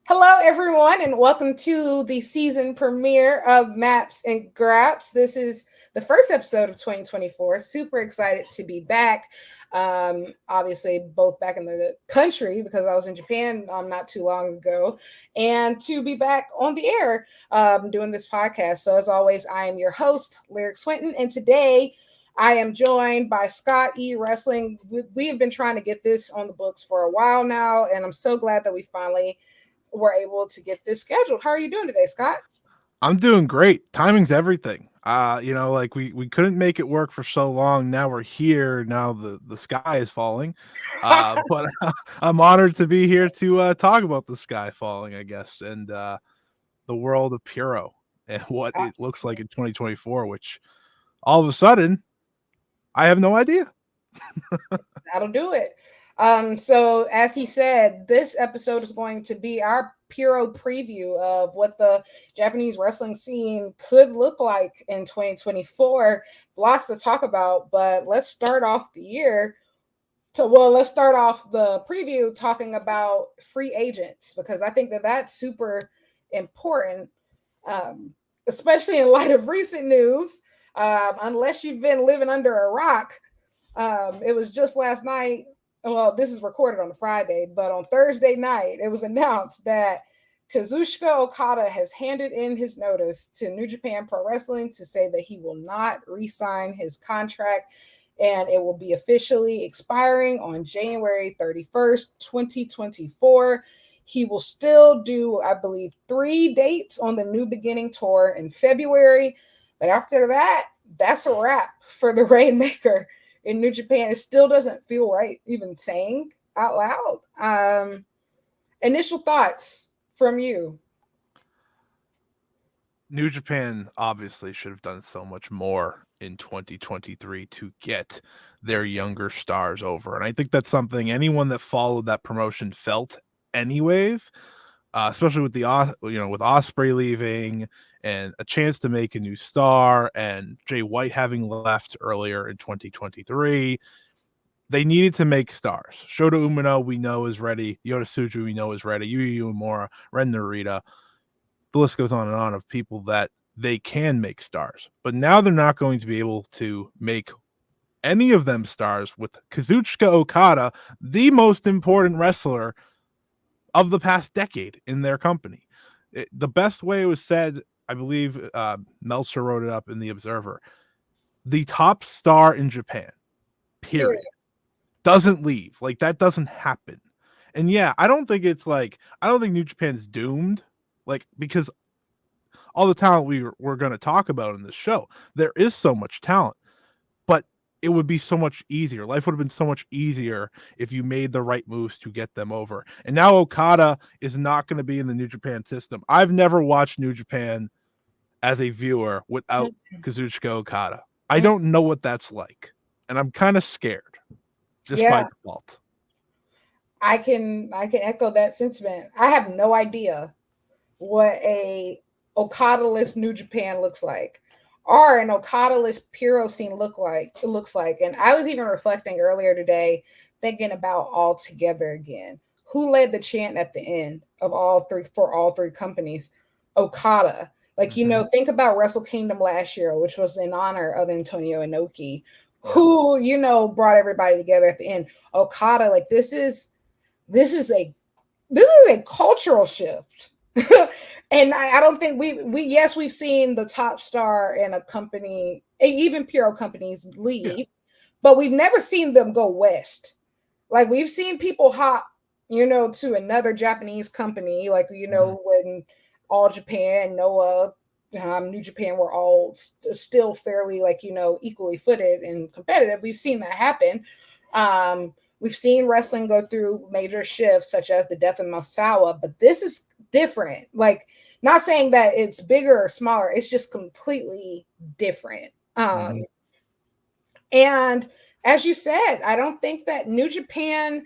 Hello, everyone, and welcome to the season premiere of Maps and Graps. This is the first episode of 2024. Super excited to be back. Obviously, both back in the country because I was in Japan not too long ago, and to be back on the air doing this podcast. So, as always, I am your host, Lyric Swinton, and today I am joined by Scott E. Wrestling. We have been trying to get this on the books for a while now, and I'm so glad that we finally were able to get this scheduled. How are you doing today, Scott? I'm doing great. Timing's everything. Like we couldn't make it work for so long. Now we're here. Now the sky is falling. But I'm honored to be here to talk about the sky falling, I guess, and the world of Puro and what it looks like in 2024. Which all of a sudden, I have no idea. That'll do it. So as he said, this episode is going to be our Puro preview of what the Japanese wrestling scene could look like in 2024. Lots to talk about, but let's start off the year. Let's start off the preview talking about free agents because I think that that's super important, especially in light of recent news. Unless you've been living under a rock, it was just last night. Well, this is recorded on a Friday, but on Thursday night, it was announced that Kazuchika Okada has handed in his notice to New Japan Pro Wrestling to say that he will not re-sign his contract, and it will be officially expiring on January 31st, 2024. He will still do, I believe, 3 dates on the New Beginning tour in February, but after that, that's a wrap for the Rainmaker in New Japan. It still doesn't feel right even saying out loud. Initial thoughts from you. New Japan obviously should have done so much more in 2023 to get their younger stars over. And I think that's something anyone that followed that promotion felt anyways, especially with with Osprey leaving and a chance to make a new star and Jay White having left earlier in 2023. They needed to make stars. Shota Umino, we know, is ready. Yota Tsuji, we know, is ready. Yuya Uemura, Ren Narita. The list goes on and on of people that they can make stars. But now they're not going to be able to make any of them stars with Kazuchika Okada, the most important wrestler of the past decade in their company. The best way it was said, I believe Meltzer wrote it up in The Observer, the top star in Japan, period, Period. doesn't leave. Like, that doesn't happen. And yeah, I don't think New Japan's doomed, like, because all the talent we're going to talk about in this show, there is so much talent, but it would be so much easier. Life would have been so much easier if you made the right moves to get them over. And now Okada is not going to be in the New Japan system. I've never watched New Japan as a viewer without Kazuchika Okada. I don't know what that's like, and I'm kind of scared just by Yeah, default. I can echo that sentiment. I have no idea what a Okada-less New Japan looks like, or an Okada-less Puro scene looks like. And I was even reflecting earlier today, thinking about All Together again. Who led the chant at the end of all three companies? Okada. Like, think about Wrestle Kingdom last year, which was in honor of Antonio Inoki, who, brought everybody together at the end. Okada, like this is a this is a cultural shift. And I don't think we yes, we've seen the top star in a company, even Puro companies Yeah. leave, but we've never seen them go west. Like, we've seen people hop, to another Japanese company, like, Mhm. when All Japan, Noah, New Japan were all still fairly, like, equally footed and competitive. We've seen that happen. We've seen wrestling go through major shifts, such as the death of Masawa, but this is different. Like, not saying that it's bigger or smaller, it's just completely different. Mhm. And as you said, I don't think that New Japan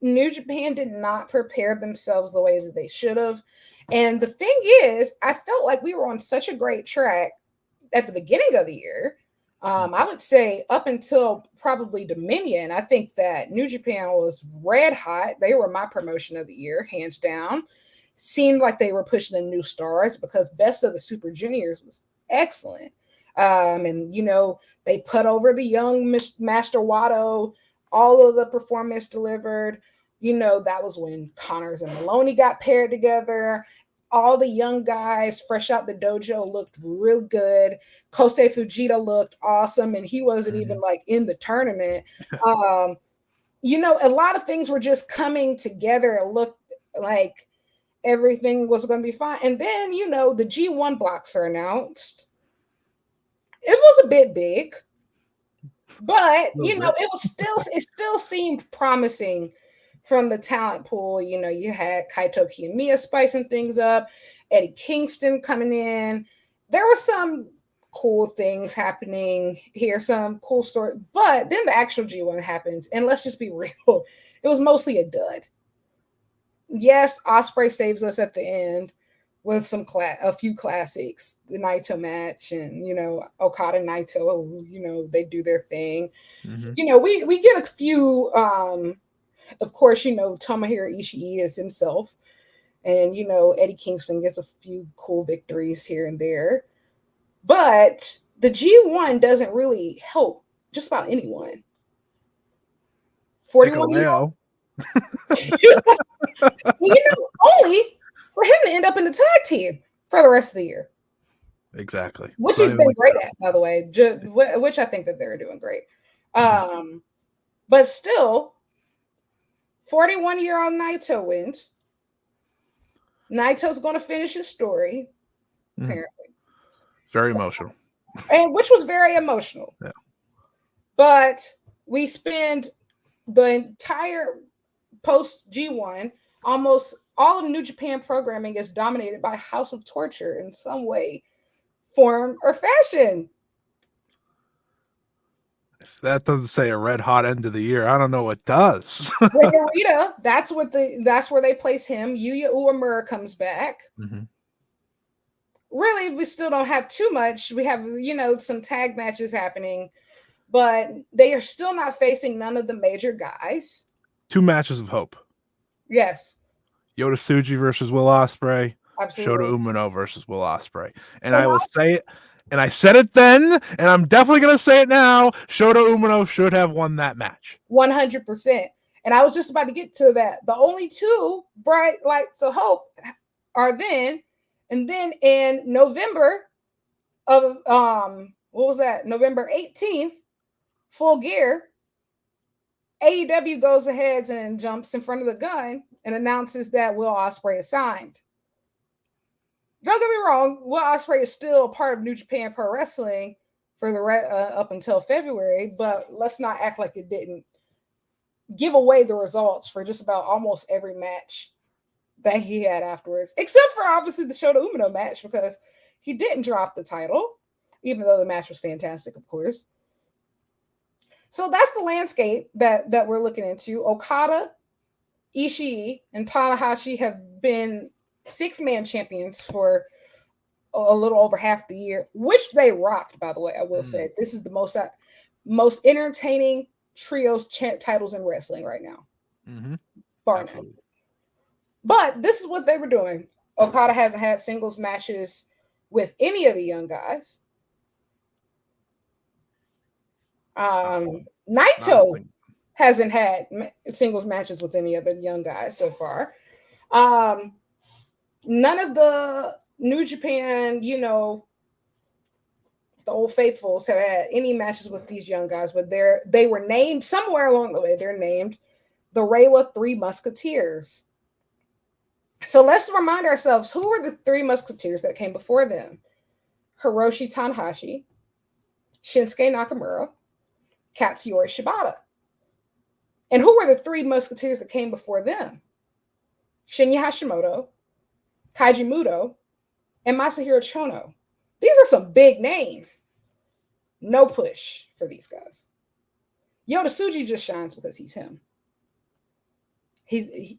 did not prepare themselves the way that they should have. And the thing is, I felt like we were on such a great track at the beginning of the year. I would say up until probably Dominion, I think that New Japan was red hot. They were my promotion of the year, hands down. seemed like they were pushing in new stars because Best of the Super Juniors was excellent. And they put over the young Master Watto. All of the performance delivered. That was when Connors and Maloney got paired together. All the young guys fresh out the dojo looked real good. Kosei Fujita looked awesome, and he wasn't even like in the tournament. A lot of things were just coming together. It looked like everything was going to be fine. And then, the G1 blocks are announced. It was a bit big, but it still seemed promising from the talent pool. You had Kaito Kiyomiya spicing things up, Eddie Kingston coming in. There were some cool things happening here, some cool story, but then the actual G1 happens, and let's just be real, it was mostly a dud. Yes, Ospreay saves us at the end with a few classics, the Naito match, and Okada Naito, they do their thing. We get a few. Of course, Tomohiro Ishii is himself, and Eddie Kingston gets a few cool victories here and there, but the G1 doesn't really help just about anyone. 41-year-old. Only for him to end up in the tag team for the rest of the year. Exactly. Which he's been great at, by the way, which I think that they're doing great. But still, 41-year-old Naito wins. Naito's going to finish his story, apparently. Very emotional. And which was very emotional. Yeah. But we spend the entire post G1, almost all of New Japan programming is dominated by House of Torture in some way, form, or fashion. If that doesn't say a red hot end of the year, I don't know what does. Narita, that's where they place him. Yuya Uemura comes back. Really, we still don't have too much. We have, some tag matches happening, but they are still not facing none of the major guys. 2 matches of hope. Yes. Yota Tsuji versus Will Ospreay. Absolutely. Shota Umino versus Will Ospreay. And I will say it, and I said it then, and I'm definitely going to say it now. Shota Umino should have won that match. 100%. And I was just about to get to that. The only 2 bright lights of hope are then, and then in November of, what was that? November 18th, Full Gear, AEW goes ahead and jumps in front of the gun and announces that Will Ospreay is signed. Don't get me wrong, Will Ospreay is still part of New Japan Pro Wrestling for the up until February, but let's not act like it didn't give away the results for just about almost every match that he had afterwards, except for obviously the Shota Umino match, because he didn't drop the title, even though the match was fantastic, of course. So that's the landscape that we're looking into. Okada, Ishii, and Tanahashi have been 6-man champions for a little over half the year, which they rocked, by the way. I will say this is the most entertaining trios titles in wrestling right now. Bar none. But this is what they were doing. Okada hasn't had singles matches with any of the young guys. Naito hasn't had singles matches with any of the young guys so far. None of the New Japan, the old faithfuls have had any matches with these young guys, but they were named somewhere along the way. They're named the Reiwa 3 Musketeers. So let's remind ourselves, who were the 3 Musketeers that came before them? Hiroshi Tanahashi, Shinsuke Nakamura, Katsuyori Shibata. And who were the 3 Musketeers that came before them? Shinya Hashimoto, Kaiji Muto, and Masahiro Chono. These are some big names. No push for these guys. Yota Tsuji just shines because he's him. He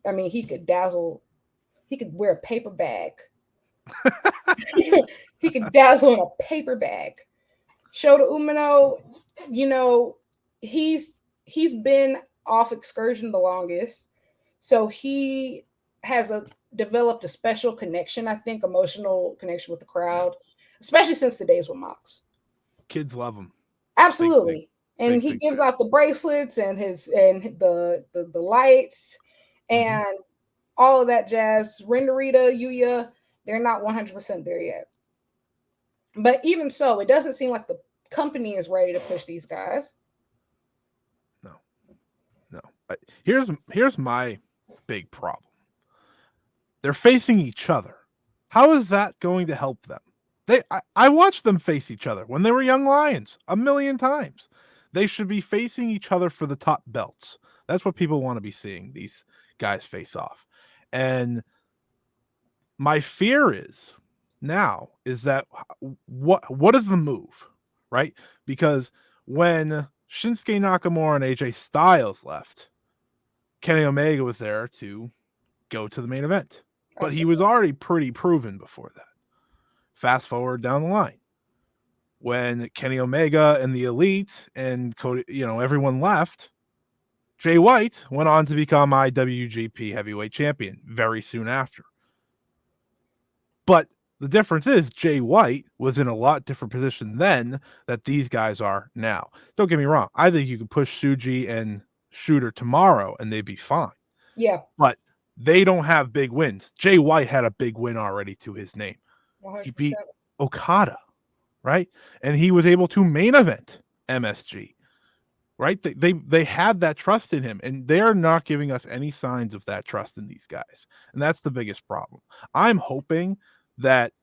could dazzle. He could wear a paper bag. He could dazzle in a paper bag. Shota Umino, he's been off excursion the longest. So he has a developed a special connection, I think, emotional connection with the crowd, especially since the days with Mox. Kids love him. Absolutely. And he big gives fan. out the bracelets and the lights Mhm. and all of that jazz. Renderita, Yuya, they're not 100% there yet. But even so, it doesn't seem like the company is ready to push these guys. No. Here's my big problem. They're facing each other. How is that going to help them? I watched them face each other when they were young lions a million times. They should be facing each other for the top belts. That's what people want to be seeing, these guys face off. And my fear is now is that what is the move, right? Because when Shinsuke Nakamura and AJ Styles left, Kenny Omega was there to go to the main event, but he was Absolutely. already pretty proven before that. Fast forward down the line, when Kenny Omega and the Elite and Cody, everyone left, Jay White went on to become IWGP Heavyweight Champion very soon after. But the difference is Jay White was in a lot different position then that these guys are now. Don't get me wrong. I think you could push Suji and Shooter tomorrow and they'd be fine. Yeah. But they don't have big wins. Jay White had a big win already to his name. 100%. He beat Okada, right? And he was able to main event MSG, right? They had that trust in him, and they're not giving us any signs of that trust in these guys. And that's the biggest problem. I'm hoping that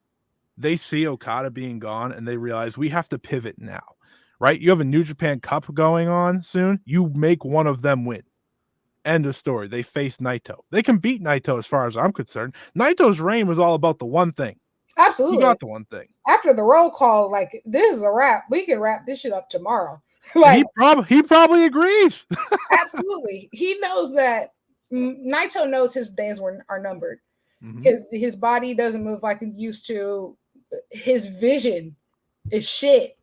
they see Okada being gone and they realize we have to pivot now, right? You have a New Japan Cup going on soon. You make one of them win. End of story. They face Naito. They can beat Naito as far as I'm concerned. Naito's reign was all about the one thing. He Absolutely. got the one thing. After the roll call, like, this is a wrap. We can wrap this shit up tomorrow. Like, he probably agrees. Absolutely. He knows that Naito knows his days are numbered because his body doesn't move like it used to. His vision is shit.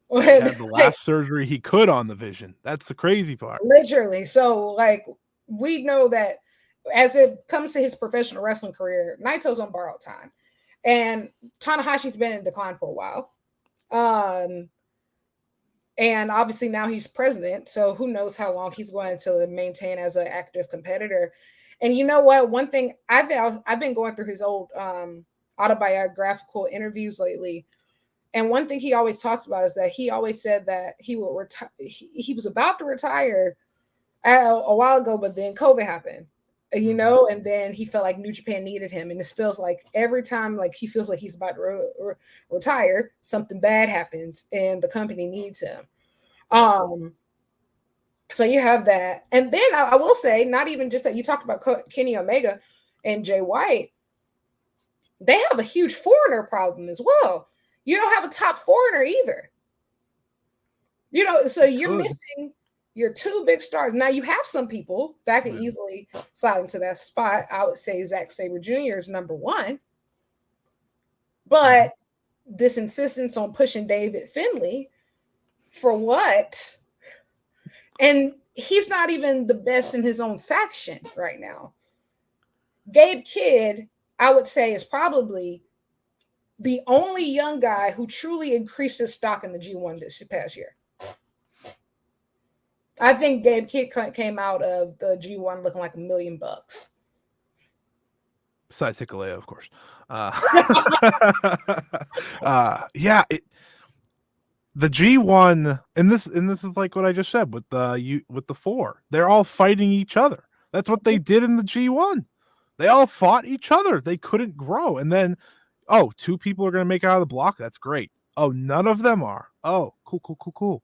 He had the last surgery he could on the vision. That's the crazy part. Literally. So, like, we know that as it comes to his professional wrestling career, Naito's on borrowed time. And Tanahashi's been in decline for a while. And obviously now he's president, so who knows how long he's going to maintain as an active competitor. And you know what? One thing I've been going through his old autobiographical interviews lately, and one thing he always talks about is that he always said that he will retire. He was about to retire a while ago, but then COVID happened, and then he felt like New Japan needed him. And this feels like every time, like he feels like he's about to retire, something bad happens and the company needs him. So you have that. And then I will say, not even just that, you talked about Kenny Omega and Jay White. They have a huge foreigner problem as well. You don't have a top foreigner either. So you're missing your two big stars. Now you have some people that could easily slide into that spot. I would say Zack Sabre Jr. is number one. But this insistence on pushing David Finlay for what? And he's not even the best in his own faction right now. Gabe Kidd, I would say, is probably the only young guy who truly increased his stock in the G1 this past year. I think Gabe Kidd came out of the G1 looking like $1 million. Besides Hikuleo, of course. Yeah, the G1, and this is like what I just said with the four. They're all fighting each other. That's what they did in the G1. They all fought each other. They couldn't grow. And then, two people are going to make it out of the block. That's great. Oh, none of them are. Oh, cool.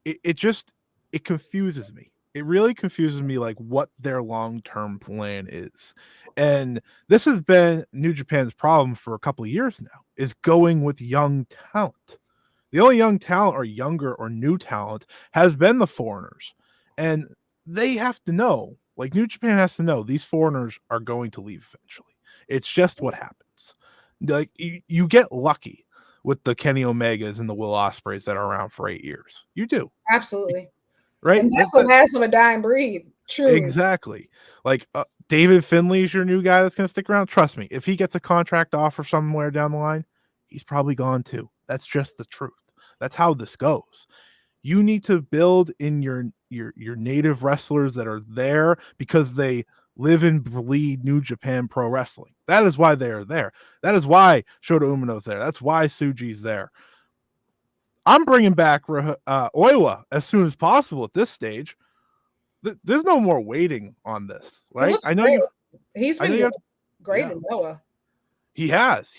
It confuses me. It really confuses me, like, what their long-term plan is. And this has been New Japan's problem for a couple of years now, is going with young talent. The only young talent or younger or new talent has been the foreigners. And they have to know, like, New Japan has to know these foreigners are going to leave eventually. It's just what happens. Like, you get lucky with the Kenny Omegas and the Will Ospreys that are around for 8 years. You do. Absolutely. Right? And that's the last of a dying breed. True. Exactly. Like, David Finley's your new guy that's going to stick around. Trust me, if he gets a contract offer somewhere down the line, he's probably gone too. That's just the truth. That's how this goes. You need to build in your native wrestlers that are there because they live and bleed New Japan Pro Wrestling. That is why they are there. That is why Shota Umino's there. That's why Suji's there. I'm bringing back Oiwa as soon as possible at this stage. There's no more waiting on this, He right? looks great. He's been doing great in Noah. He is.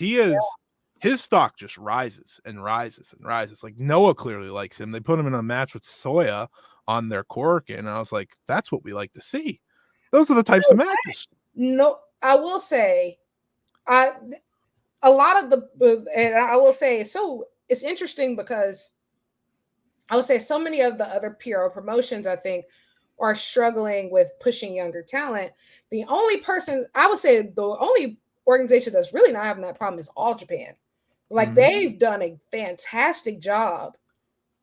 His stock just rises and rises and rises. Like Noah clearly likes him. They put him in a match with Soya on their Cork, and I was like, that's what we like to see. Those are the types of matches. No, I will say, a lot of the, and I will say, so it's interesting because I would say so many of the other PRO promotions, I think, are struggling with pushing younger talent. The only person, I would say, the only organization that's really not having that problem is All Japan. Like they've done a fantastic job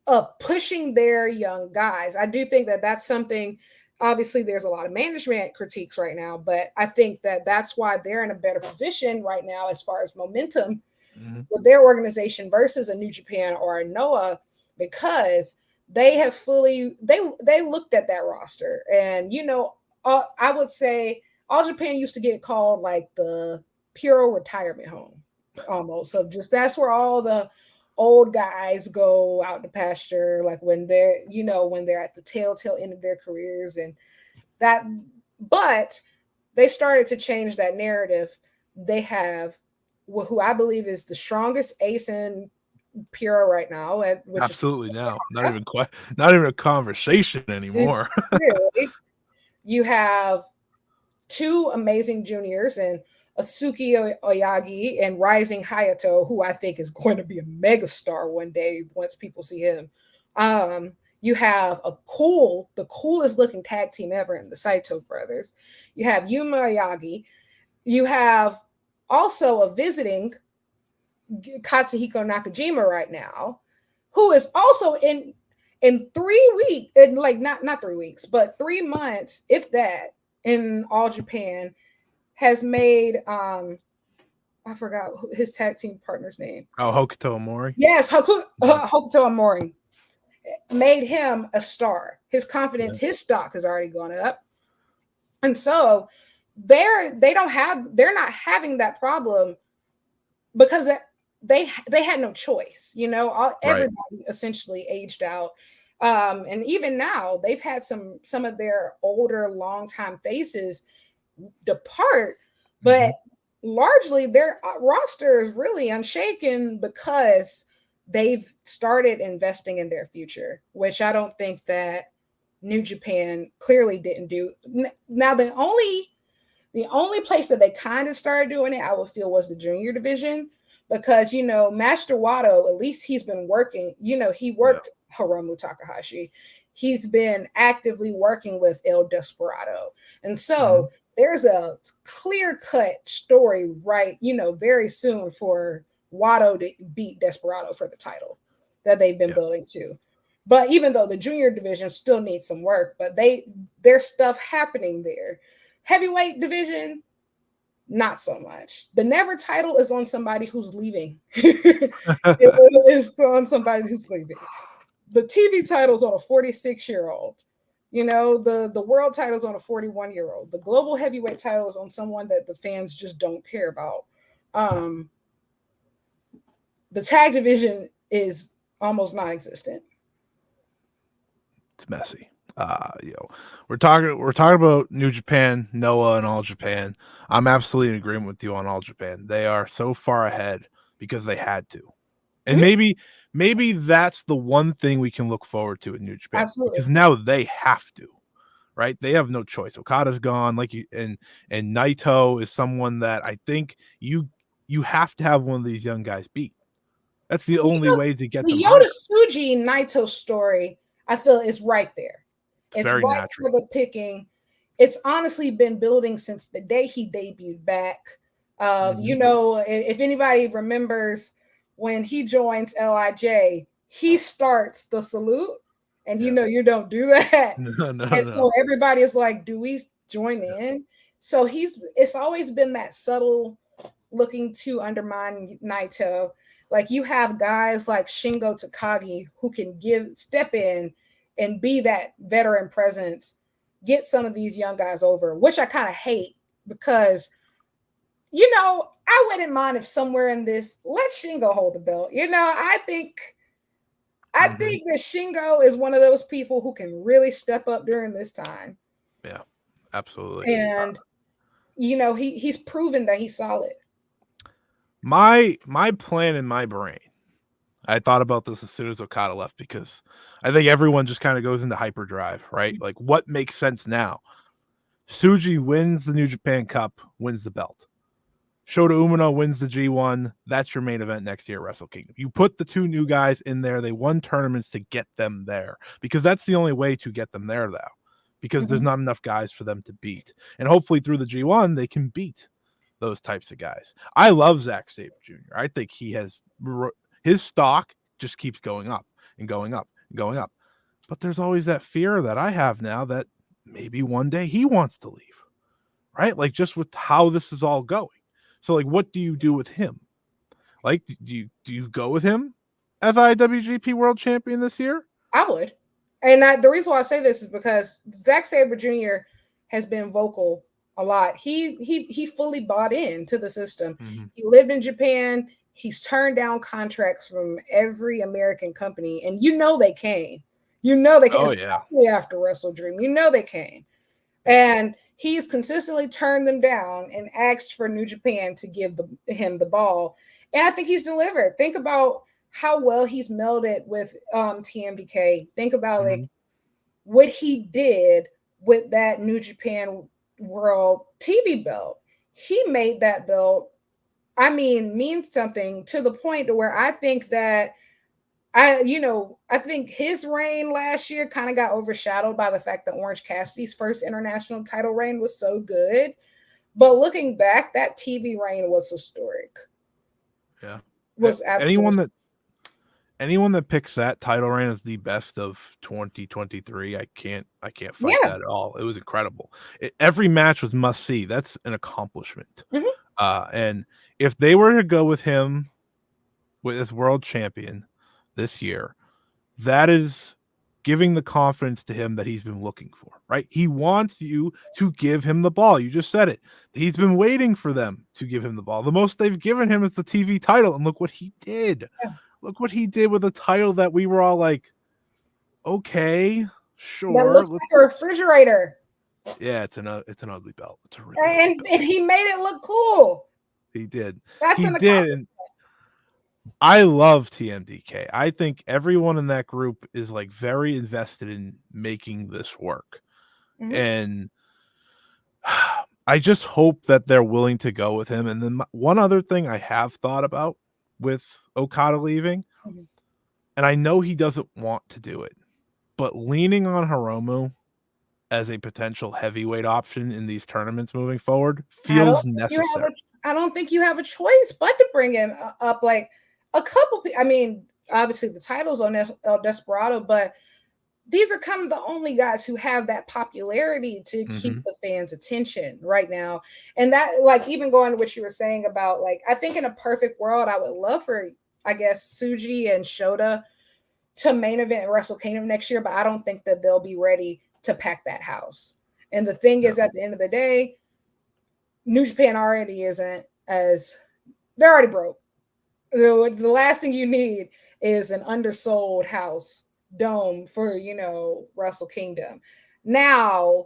of pushing their young guys. I do think that that's something, obviously there's a lot of management critiques right now, but I think that that's why they're in a better position right now as far as momentum with their organization versus a New Japan or a Noah, because they have they looked at that roster. And, you know, I would say All Japan used to get called like the pure retirement home almost. So just that's where all the old guys go out to pasture, like when they're, you know, when they're at the tail end of their careers. And that, but they started to change that narrative. They have who I believe is the strongest ace in Puro right now, which absolutely is now not even a conversation anymore. Really, you have two amazing juniors and Atsuki Oyagi and Rising Hayato, who I think is going to be a megastar one day once people see him. You have the coolest looking tag team ever in the Saito brothers. You have Yuma Oyagi. You have also a visiting Katsuhiko Nakajima right now, who is also in 3 weeks, in like not 3 weeks, but 3 months, if that, in All Japan, has made I forgot his tag team partner's name. Oh, Hokuto Omori. Yes, Hokuto Omori made him a star. His confidence, his stock has already gone up, and so they're not having that problem because they had no choice. You know, everybody essentially aged out. And even now, they've had some of their older, longtime faces depart, but largely their roster is really unshaken because they've started investing in their future, which I don't think that New Japan clearly didn't do. Now, the only place that they kind of started doing it, I would feel, was the junior division, because, you know, Master Wado, at least he's been working, you know, he worked Hiromu Takahashi. He's been actively working with El Desperado. And so there's a clear-cut story, right, you know, very soon for Wado to beat Desperado for the title that they've been building to. But even though the junior division still needs some work, but there's stuff happening there. Heavyweight division, not so much. The Never title is on somebody who's leaving. It's on somebody who's leaving. The TV title's on a 46-year-old. You know, the world title's on a 41-year-old. The global heavyweight title is on someone that the fans just don't care about. The tag division is almost non-existent. It's messy. You know, we're talking about New Japan, Noah, and All Japan. I'm absolutely in agreement with you on All Japan. They are so far ahead because they had to. And maybe that's the one thing we can look forward to in New Japan. Absolutely. Because now they have to, right? They have no choice. Okada's gone, and Naito is someone that I think you have to have one of these young guys beat. That's the only way to get them higher. The Yota Tsuji Naito story, I feel, is right there. It's very right natural. for the picking. It's honestly been building since the day he debuted back. You know, if anybody remembers when he joins LIJ, he starts the salute, and you know you don't do that. No. So everybody is like, "Do we join in?" So it's always been that subtle looking to undermine Naito. Like you have guys like Shingo Takagi who can step in and be that veteran presence, get some of these young guys over, which I kind of hate because I wouldn't mind if somewhere in this, let Shingo hold the belt. I think that Shingo is one of those people who can really step up during this time. Yeah, absolutely. And he's proven that he's solid. My plan in my brain, I thought about this as soon as Okada left because I think everyone just kind of goes into hyperdrive, right? Like what makes sense now? Tsuji wins the New Japan Cup, wins the belt. Shota Umino wins the G1. That's your main event next year at Wrestle Kingdom. You put the two new guys in there. They won tournaments to get them there because that's the only way to get them there, though, because there's not enough guys for them to beat. And hopefully through the G1, they can beat those types of guys. I love Zack Sabre Jr. I think his stock just keeps going up and going up and going up. But there's always that fear that I have now that maybe one day he wants to leave, right? Like just with how this is all going. So, like, what do you do with him? Like, do you go with him as IWGP World Champion this year? I would, and the reason why I say this is because Zack Sabre Jr. has been vocal a lot. He fully bought into the system. Mm-hmm. He lived in Japan. He's turned down contracts from every American company, and they came. They came, especially after Wrestle Dream. They came, and he's consistently turned them down and asked for New Japan to give him the ball. And I think he's delivered. Think about how well he's melded with TMDK. Think about like what he did with that New Japan World TV belt. He made that belt, mean something to the point to where I think that I think his reign last year kind of got overshadowed by the fact that Orange Cassidy's first international title reign was so good. But looking back, that TV reign was historic. Yeah. Was absolutely anyone that picks that title reign as the best of 2023, I can't fight that at all. It was incredible. Every match was must see. That's an accomplishment. And if they were to go with him as world champion this year, that is giving the confidence to him that he's been looking for, right? He wants you to give him the ball. You just said it. He's been waiting for them to give him the ball. The most they've given him is the TV title, and look what he did. Yeah. Look what he did with a title that we were all like, okay, sure. That looks like a refrigerator. Yeah, it's an ugly belt. It's a really and he made it look cool. He did. He did. I love TMDK. I think everyone in that group is like very invested in making this work. And I just hope that they're willing to go with him. And then one other thing I have thought about with Okada leaving, and I know he doesn't want to do it, but leaning on Hiromu as a potential heavyweight option in these tournaments moving forward feels necessary. I don't think you have a choice but to bring him up. Like a couple, obviously the title's on El Desperado, but these are kind of the only guys who have that popularity to keep the fans' attention right now. And that, like, even going to what you were saying about, like, I think in a perfect world, I would love for, I guess, Tsuji and Shota to main event at Wrestle Kingdom next year, but I don't think that they'll be ready to pack that house. And the thing is, at the end of the day, New Japan already isn't they're already broke. The last thing you need is an undersold house dome for, Wrestle Kingdom. Now,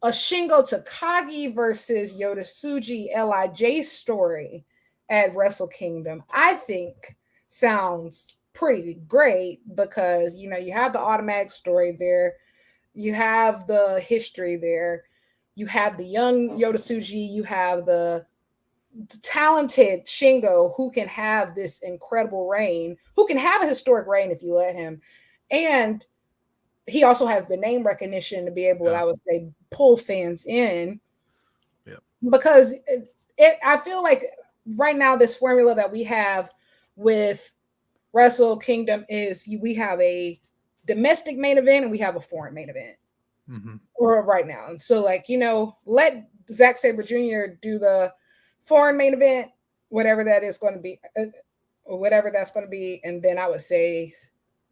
a Shingo Takagi versus Yota Tsuji LIJ story at Wrestle Kingdom, I think sounds pretty great because, you have the automatic story there. You have the history there. You have the young Yota Tsuji. You have the talented Shingo who can have this incredible reign, who can have a historic reign if you let him. And he also has the name recognition to be able to, I would say, pull fans in. Yeah. Because I feel like right now this formula that we have with Wrestle Kingdom is we have a domestic main event and we have a foreign main event. Mm-hmm. or right now. And so, like, let Zack Sabre Jr. do the foreign main event, whatever that is going to be, or whatever that's going to be, and then I would say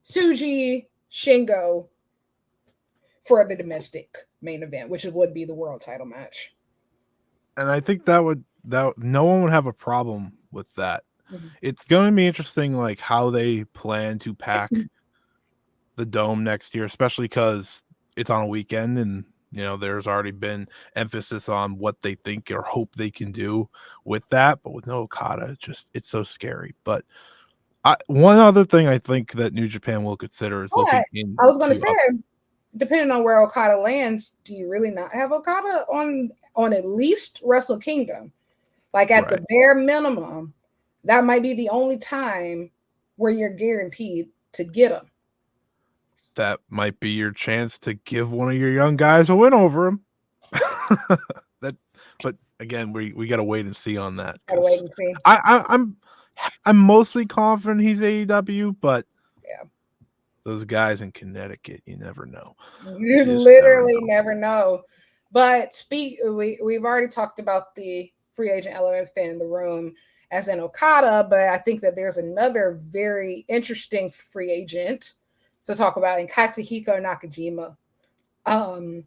Suji Shingo for the domestic main event, which would be the world title match. And I think that no one would have a problem with that. Mhm. It's going to be interesting, like how they plan to pack the dome next year, especially because it's on a weekend, and there's already been emphasis on what they think or hope they can do with that. But with no Okada, just it's so scary. But one other thing I think that New Japan will consider is But looking I was going to into say, depending on where Okada lands, do you really not have Okada on at least Wrestle Kingdom? Like at right. the bare minimum, that might be the only time where you're guaranteed to get them. That might be your chance to give one of your young guys a win over him. that, but again, we got to wait and see on that Gotta wait because and see. I'm mostly confident he's AEW, but Yeah. those guys in Connecticut, you never know. You You just never literally know. never know. But we've already talked about the free agent elephant in the room as in Okada, but I think that there's another very interesting free agent to talk about in Katsuhiko Nakajima, um,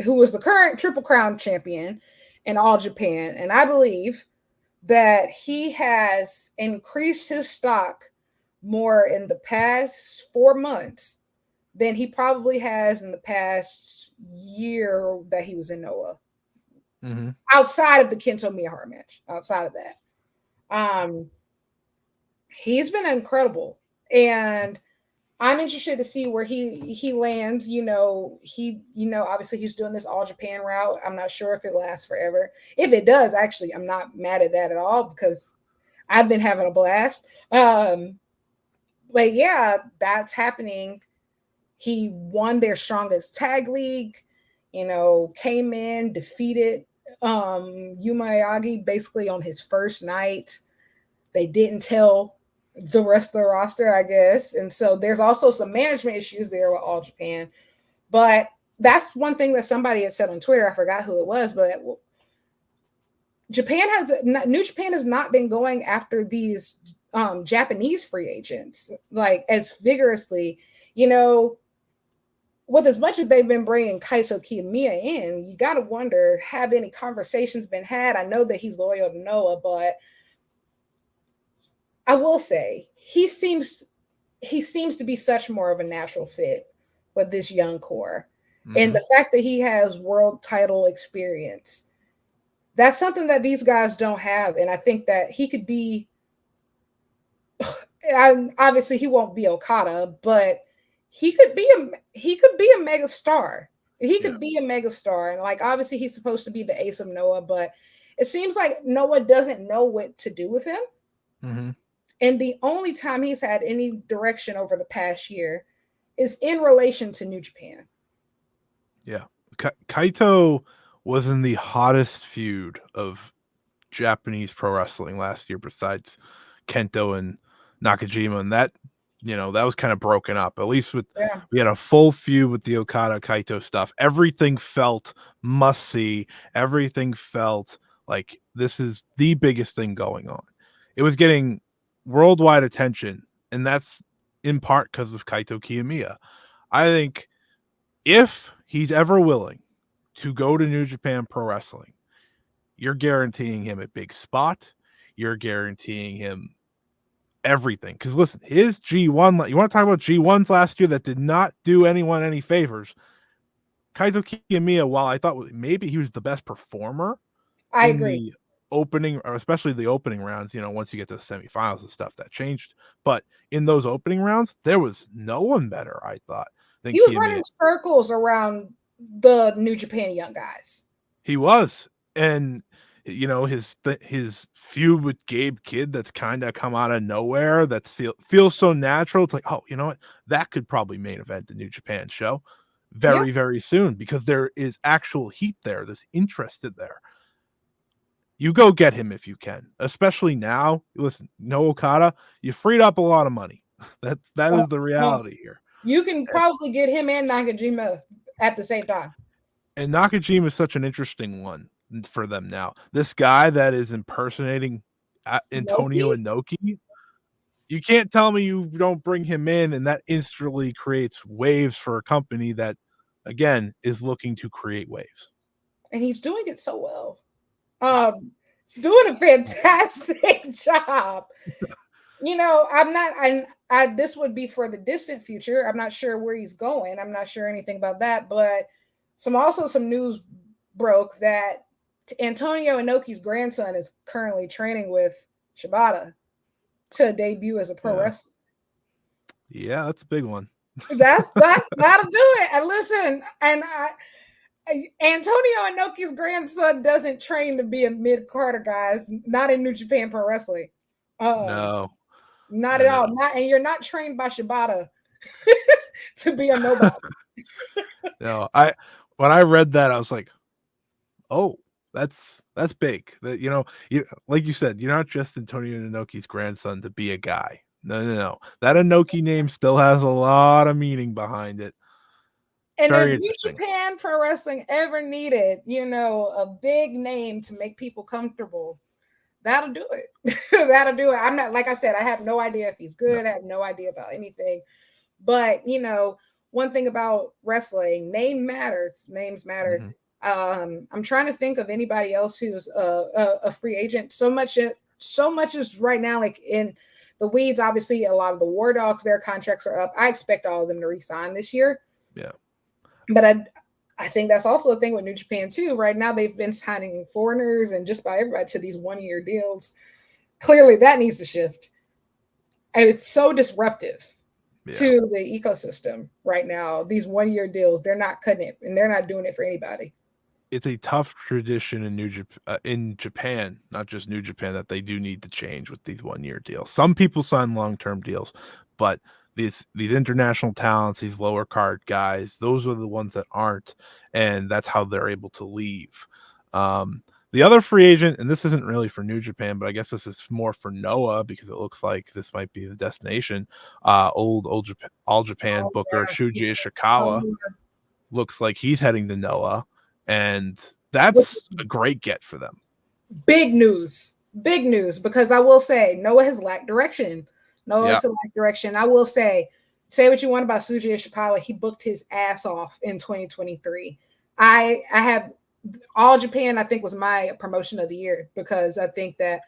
who was the current Triple Crown champion in All Japan. And I believe that he has increased his stock more in the past 4 months than he probably has in the past year that he was in Noah. Mm-hmm. Outside of the Kento Miyahara match, outside of that, um, he's been incredible, and I'm interested to see where he lands. Obviously he's doing this All Japan route. I'm not sure if it lasts forever. If it does, actually, I'm not mad at that at all because I've been having a blast. But yeah, that's happening. He won their strongest tag league, came in, defeated Yuma Ayagi basically on his first night. They didn't tell the rest of the roster, I guess. And so there's also some management issues there with All Japan. But that's one thing that somebody had said on Twitter. I forgot who it was, but New Japan has not been going after these Japanese free agents like as vigorously. With as much as they've been bringing Kaito Kiyomiya in, you got to wonder, have any conversations been had? I know that he's loyal to Noah, but I will say he seems to be such more of a natural fit with this young core. And Mm-hmm. the fact that he has world title experience, that's something that these guys don't have. And I think that he could be, obviously he won't be Okada, but he could be a mega star. He Yeah. could be a mega star. And like obviously he's supposed to be the ace of Noah, but it seems like Noah doesn't know what to do with him. Mm-hmm. And the only time he's had any direction over the past year is in relation to New Japan. Yeah. Kaito was in the hottest feud of Japanese pro wrestling last year, besides Kento and Nakajima, and that was kind of broken up. At least Yeah, we had a full feud with the Okada Kaito stuff. Everything felt must see. Everything felt like this is the biggest thing going on. It was getting worldwide attention, and that's in part because of Kaito Kiyomiya. I think if he's ever willing to go to New Japan Pro Wrestling, you're guaranteeing him a big spot. You're guaranteeing him everything. Because listen, his G1, you want to talk about G1s last year that did not do anyone any favors. Kaito Kiyomiya, while I thought maybe he was the best performer I in agree. the opening, or especially the opening rounds, once you get to the semifinals and stuff, that changed. But in those opening rounds, there was no one better, I thought, than He was Kiyomiya. running circles around the New Japan young guys. He was, and his feud with Gabe Kidd that's kind of come out of nowhere. That feels so natural. It's like, oh, you know what? That could probably main event the New Japan show Yeah, very, very soon because there is actual heat there. There's interest in there. You go get him if you can, especially now. Listen, no Okada, you freed up a lot of money. That uh, is the uh, reality here. you can probably get him and Nakajima at the same time. And Nakajima is such an interesting one for them now. This guy that is impersonating Antonio Noki? Inoki, you can't tell me you don't bring him in and that instantly creates waves for a company that, again, is looking to create waves. And he's doing it so well. He's doing a fantastic job. I'm not. This would be for the distant future. I'm not sure where he's going. I'm not sure anything about that. But some news broke that Antonio Inoki's grandson is currently training with Shibata to debut as a pro wrestler. Yeah, that's a big one. That's that'll do it. And listen, Antonio Inoki's grandson doesn't train to be a mid-carder, guys. Not in New Japan Pro Wrestling. No, not at all. Not, and you're not trained by Shibata to be a nobody. No, when I read that, I was like, oh, that's big. That like you said, you're not just Antonio Inoki's grandson to be a guy. No. That Inoki name still has a lot of meaning behind it. And if New Japan Pro Wrestling ever needed, a big name to make people comfortable, that'll do it. That'll do it. I'm not, like I said, I have no idea if he's good. I have no idea about anything. But, one thing about wrestling, name matters. Names matter. Mm-hmm. I'm trying to think of anybody else who's a free agent. So much is right now, like in the weeds. Obviously, a lot of the War Dogs, their contracts are up. I expect all of them to resign this year. Yeah. But I think that's also a thing with New Japan too. Right now, they've been signing foreigners and just about everybody to these 1-year deals. Clearly, that needs to shift. And it's so disruptive to the ecosystem right now. These 1-year deals, they're not cutting it, and they're not doing it for anybody. It's a tough tradition in Japan, not just New Japan, that they do need to change with these 1-year deals. Some people sign long-term deals, but these international talents, these lower card guys, those are the ones that aren't, and that's how they're able to leave. The other free agent, and this isn't really for New Japan, but I guess this is more for Noah because it looks like this might be the destination. All Japan booker Shuji Ishikawa looks like he's heading to Noah, and that's a great get for them. Big news, because I will say Noah has lacked direction. I will say what you want about Shuji Ishikawa. He booked his ass off in 2023. I have All Japan, I think, was my promotion of the year, because I think that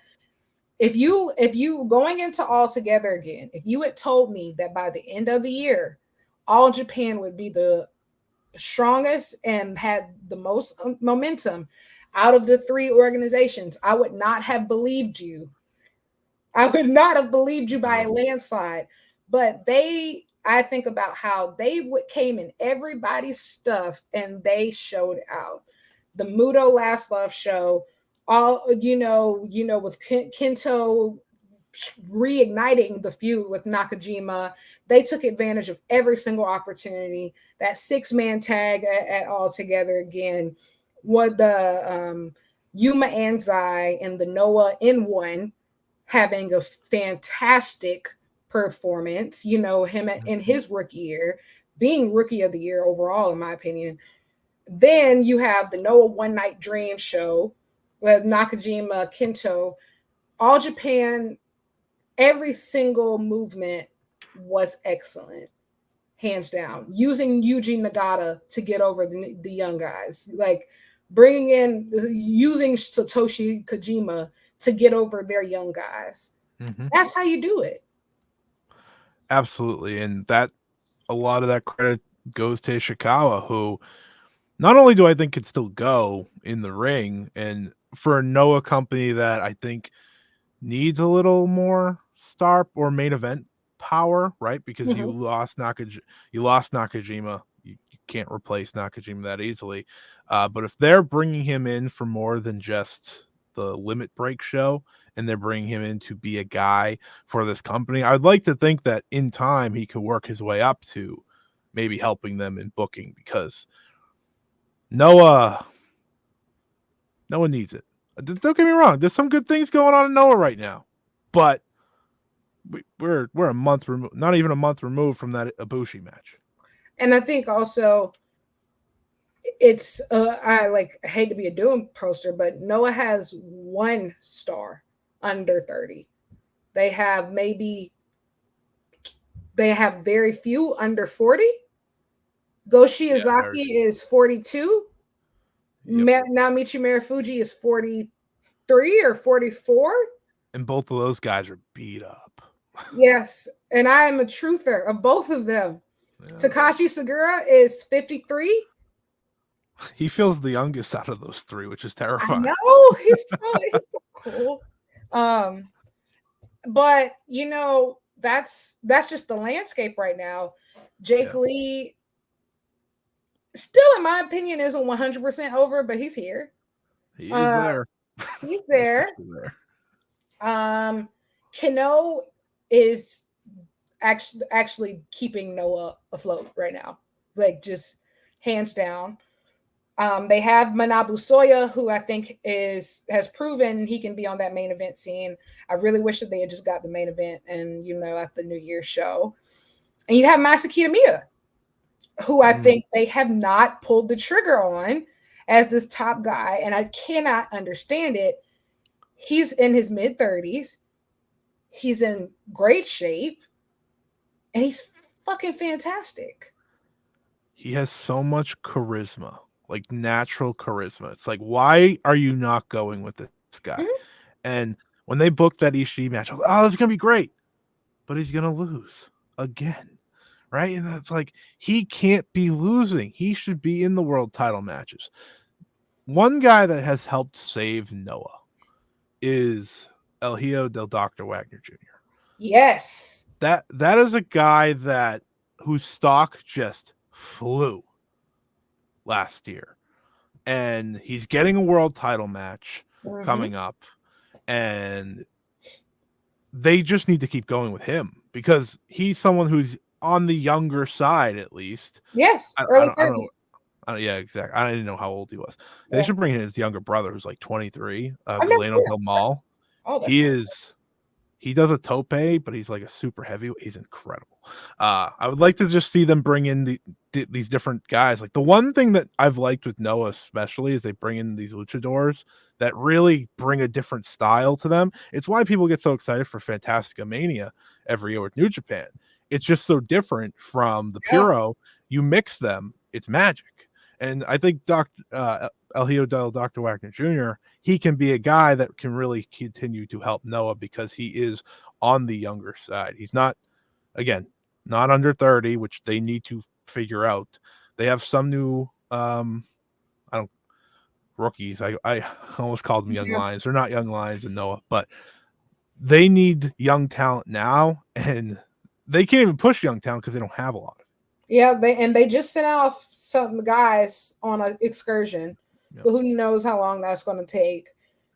if you going into All Together again, if you had told me that by the end of the year, All Japan would be the strongest and had the most momentum out of the 3 organizations, I would not have believed you. I would not have believed you by a landslide. But I think about how they came in everybody's stuff and they showed out. The Muto Last Love show, all with Kento reigniting the feud with Nakajima. They took advantage of every single opportunity. That 6-man tag at All Together again. What the Yuma Anzai and the Noah N1 having a fantastic performance. Him in his rookie year, being rookie of the year overall, in my opinion. Then you have the Noah One Night Dream show with Nakajima, Kento. All Japan, every single movement was excellent, hands down. Using Yuji Nagata to get over the young guys, like using Satoshi Kojima to get over their young guys. Mm-hmm. That's how you do it. Absolutely, and that a lot of that credit goes to Ishikawa, who not only do I think could still go in the ring, and for a Noah company that I think needs a little more star or main event power, right? Because you lost Nakajima. You can't replace Nakajima that easily. But if they're bringing him in for more than just the Limit Break show, and they're bringing him in to be a guy for this company, I'd like to think that in time he could work his way up to maybe helping them in booking, because Noah needs it. Don't get me wrong. There's some good things going on in Noah right now, but we're a month removed, not even a month removed from that Ibushi match. And I think also it's I hate to be a doom poster, but Noah has 1 star under 30. They have maybe they have very few under 40. Go Yeah, very Shiozaki few. is 42. Yep. Naomichi Marufuji is 43 or 44. And both of those guys are beat up. Yes, and I am a truther of both of them. Yeah. Takashi Segura is 53. He feels the youngest out of those three, which is I terrifying. know he's so cool. Um, but that's just the landscape right now. Jake Yeah. Lee, still in my opinion, isn't 100% over, but he's here. He is Uh, there. he's He's there. definitely there. Kano is actually keeping Noah afloat right now, like just hands down. They have Manabu Soya, who I think has proven he can be on that main event scene. I really wish that they had just got the main event and at the New Year's show. And you have Masaki Miya, who I Mm. think they have not pulled the trigger on as this top guy, and I cannot understand it. He's in his mid-30s. He's in great shape, and he's fucking fantastic. He has so much charisma, like natural charisma. It's like, why are you not going with this guy? Mhm. And when they booked that Ishii match, I was like, oh, this is gonna be great. But he's gonna lose again. Right? And it's like he can't be losing. He should be in the world title matches. One guy that has helped save Noah is El Hijo del Dr. Wagner Jr. Yes. That is a guy that whose stock just flew last year. And he's getting a world title match Mm-hmm. coming up. And they just need to keep going with him because he's someone who's on the younger side, at least. Yes. I, I Early don't, I don't know. 30s. Yeah, exactly. I didn't know how old he was. They Yeah. should bring in his younger brother, who's like 23, I've never Galeno seen Del that. Mal. Oh, that's He cool. is he does a tope, but he's like a super heavy. He's incredible. I would like to just see them bring in these different guys. Like the one thing that I've liked with Noah, especially, is they bring in these luchadors that really bring a different style to them. It's why people get so excited for Fantastica Mania every year with New Japan. It's just so different from the Yeah. Puro. You mix them, it's magic. And I think El Hijo del Dr. Wagner Jr., he can be a guy that can really continue to help Noah because he is on the younger side. He's not, again, not under 30, which they need to figure out. They have some new I don't rookies. I almost called them young Yeah. lions. They're not young lions and Noah, but they need young talent now, and they can't even push young talent because they don't have a lot of Yeah, they just sent off some guys on an excursion, it. Yep. but who knows how long that's going to take.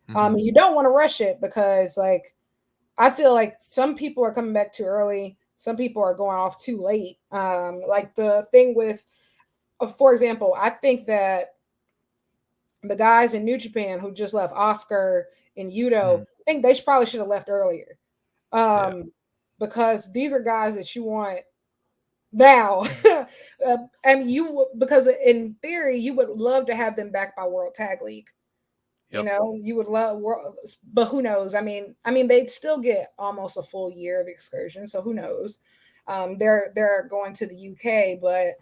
Mm-hmm. And you don't want to rush it because, like, I feel like some people are coming back too early, some people are going off too late. Like the thing with, for example, I think that the guys in New Japan who just left, Oscar and Yudo, Mm-hmm. I think they probably should have left earlier. Yeah. Because these are guys that you want now. And because in theory, you would love to have them back by World Tag League. Yep. You would love, but who knows? I mean, they'd still get almost a full year of excursion, so who knows? They're going to the UK, but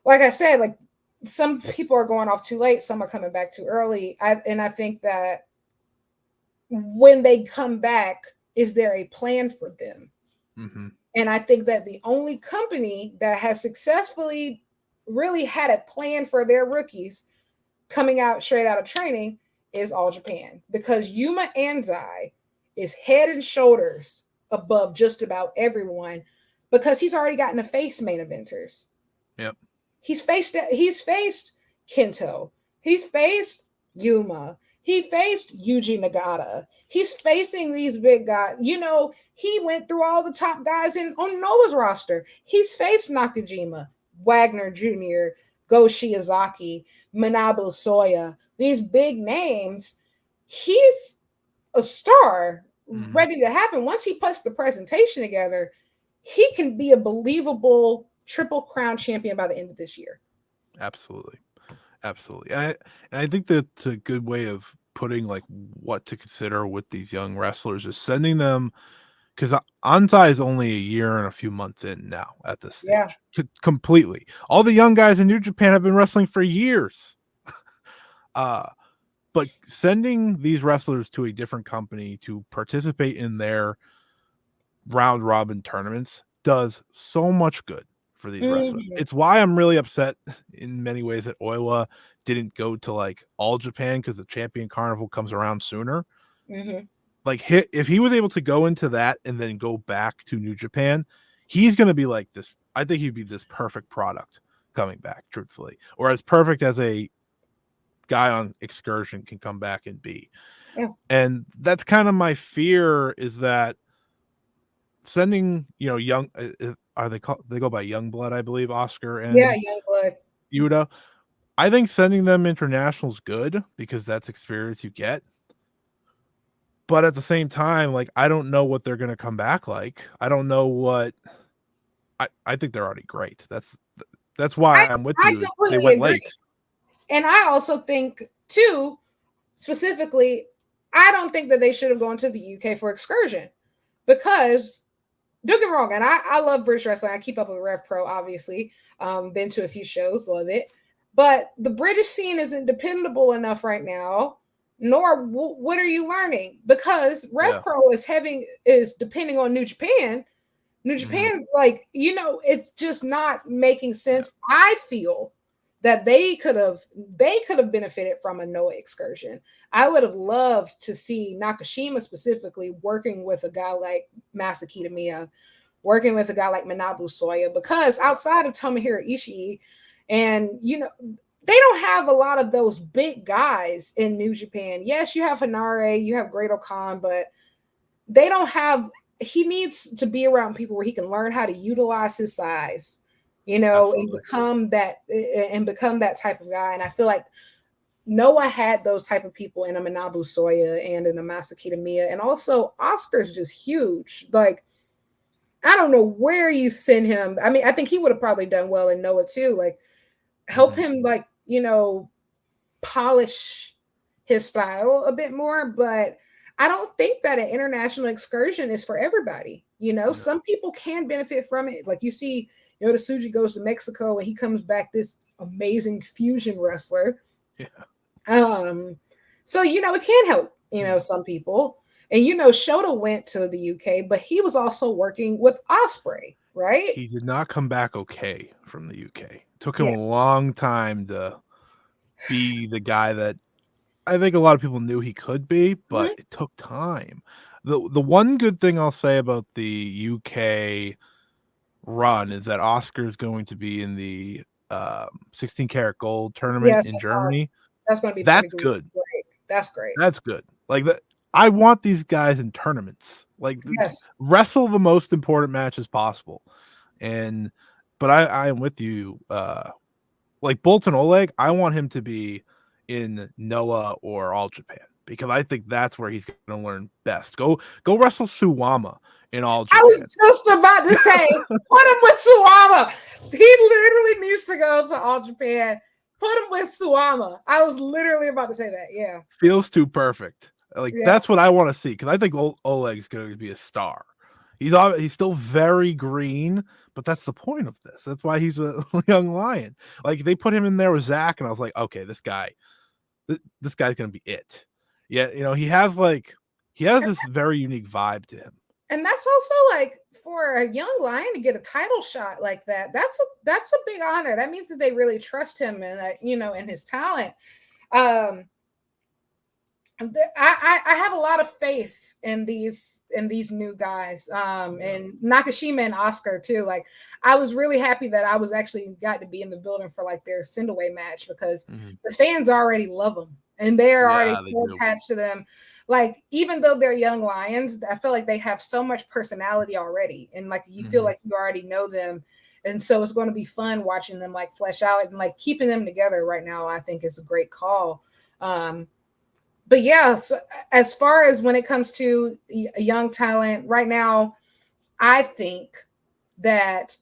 like I said, like some people are going off too late, some are coming back too early. I think that when they come back, is there a plan for them? Mm-hmm. And I think that the only company that has successfully really had a plan for their rookies coming out straight out of training is All Japan, because Yuma Anzai is head and shoulders above just about everyone because he's already gotten to face main eventers. Yep. He's faced Kento. He's faced Yuma. He faced Yuji Nagata. He's facing these big guys. He went through all the top guys on Noah's roster. He's faced Nakajima, Wagner Jr., Go Shiozaki, Manabu Soya, these big names. He's a star Mm-hmm. ready to happen. Once he puts the presentation together, he can be a believable Triple Crown champion by the end of this year. Absolutely. Absolutely. And I think that's a good way of putting like what to consider with these young wrestlers is sending them because Anzai is only a year and a few months in now at this Yeah. stage. Completely. All the young guys in New Japan have been wrestling for years. Uh, but sending these wrestlers to a different company to participate in their round robin tournaments does so much good for these wrestlers. Mhm. It's why I'm really upset in many ways that Oiwa didn't go to like all Japan because the champion carnival comes around sooner. Mhm. Like if he was able to go into that and then go back to New Japan, he's gonna be like this. I think he'd be this perfect product coming back, truthfully, or as perfect as a guy on excursion can come back and be. Yeah. And that's kind of my fear is that sending young are they go by young blood, I believe, Oscar Yeah, and Youngblood. Yuta. I think sending them international is good because that's experience you get, but at the same time, like, I don't know what they're gonna come back like. I don't know what I think they're already great. That's I why I'm with I you. They completely went agree. late. And I also think too, specifically, I don't think that they should have gone to the UK for excursion because don't get me wrong, and I love British wrestling. I keep up with Rev Pro, obviously. Been to a few shows, love it. But the British scene isn't dependable enough right now. Nor what are you learning? Because Rev Yeah. Pro is depending on New Japan. New Mhm. Japan, like it's just not making Yeah. sense. I feel that they could have benefited from a Noah excursion. I would have loved to see Nakashima specifically working with a guy like Masakita Miya, working with a guy like Manabu Soya, because outside of Tomohiro Ishii, and they don't have a lot of those big guys in New Japan. Yes, you have Hanare, you have Great Khan, but they don't have he needs to be around people where he can learn how to utilize his size, and Absolutely. become that type of guy. And I feel like Noah had those type of people in a Manabu Soya and in a Masakita Miya. And also Oscar's just huge. Like, I don't know where you send him. I mean, I think he would have probably done well in Noah too. Like, help Mhm. him, like, polish his style a bit more. But I don't think that an international excursion is for everybody. No. Some people can benefit from it. Like, you see, Yota Tsuji goes to Mexico and he comes back this amazing fusion wrestler. Yeah. Um, so it can help, Mhm. some people. And Shota went to the UK, but he was also working with Osprey, right? He did not come back okay from the UK. Took him Yeah. a long time to be the guy that I think a lot of people knew he could be, but Mhm. it took time. The one good thing I'll say about the UK run is that Oscar's going to be in the 16 karat gold tournament Yes, in Germany. that's going to be That's pretty great. good. That's great. That's good. Like that, I want these guys in tournaments. Like Yes. wrestle the most important matches possible. And but I am with you. Like Bolton Oleg, I want him to be in Noah or All Japan because I think that's where he's going to learn best. Go wrestle Suwama in All I Japan. was just about to say, put him with Suwama. He literally needs to go to All Japan. Put him with Suwama. I was literally about to say that. Yeah. Feels too perfect. Like Yeah. that's what I want to see because I think Oleg's going to be a star. He's still very green, but that's the point of this. That's why he's a young lion. Like they put him in there with Zach, and I was like, okay, this guy's gonna be it. Yeah, he has this very unique vibe to him. And that's also like for a young lion to get a title shot like that. That's a big honor. That means that they really trust him and that and his talent. Um, I have a lot of faith in these new guys, Yeah. and Nakashima and Oscar too. Like, I was really happy that I was actually got to be in the building for like their send away match because Mhm. the fans already love them and they're already Yeah, they so do. attached to them. Like, even though they're young lions, I feel like they have so much personality already, and like you feel Mhm. like you already know them. And so it's going to be fun watching them like flesh out and like keeping them together right now. I think is a great call. But yeah, so as far as when it comes to young talent right now, I think that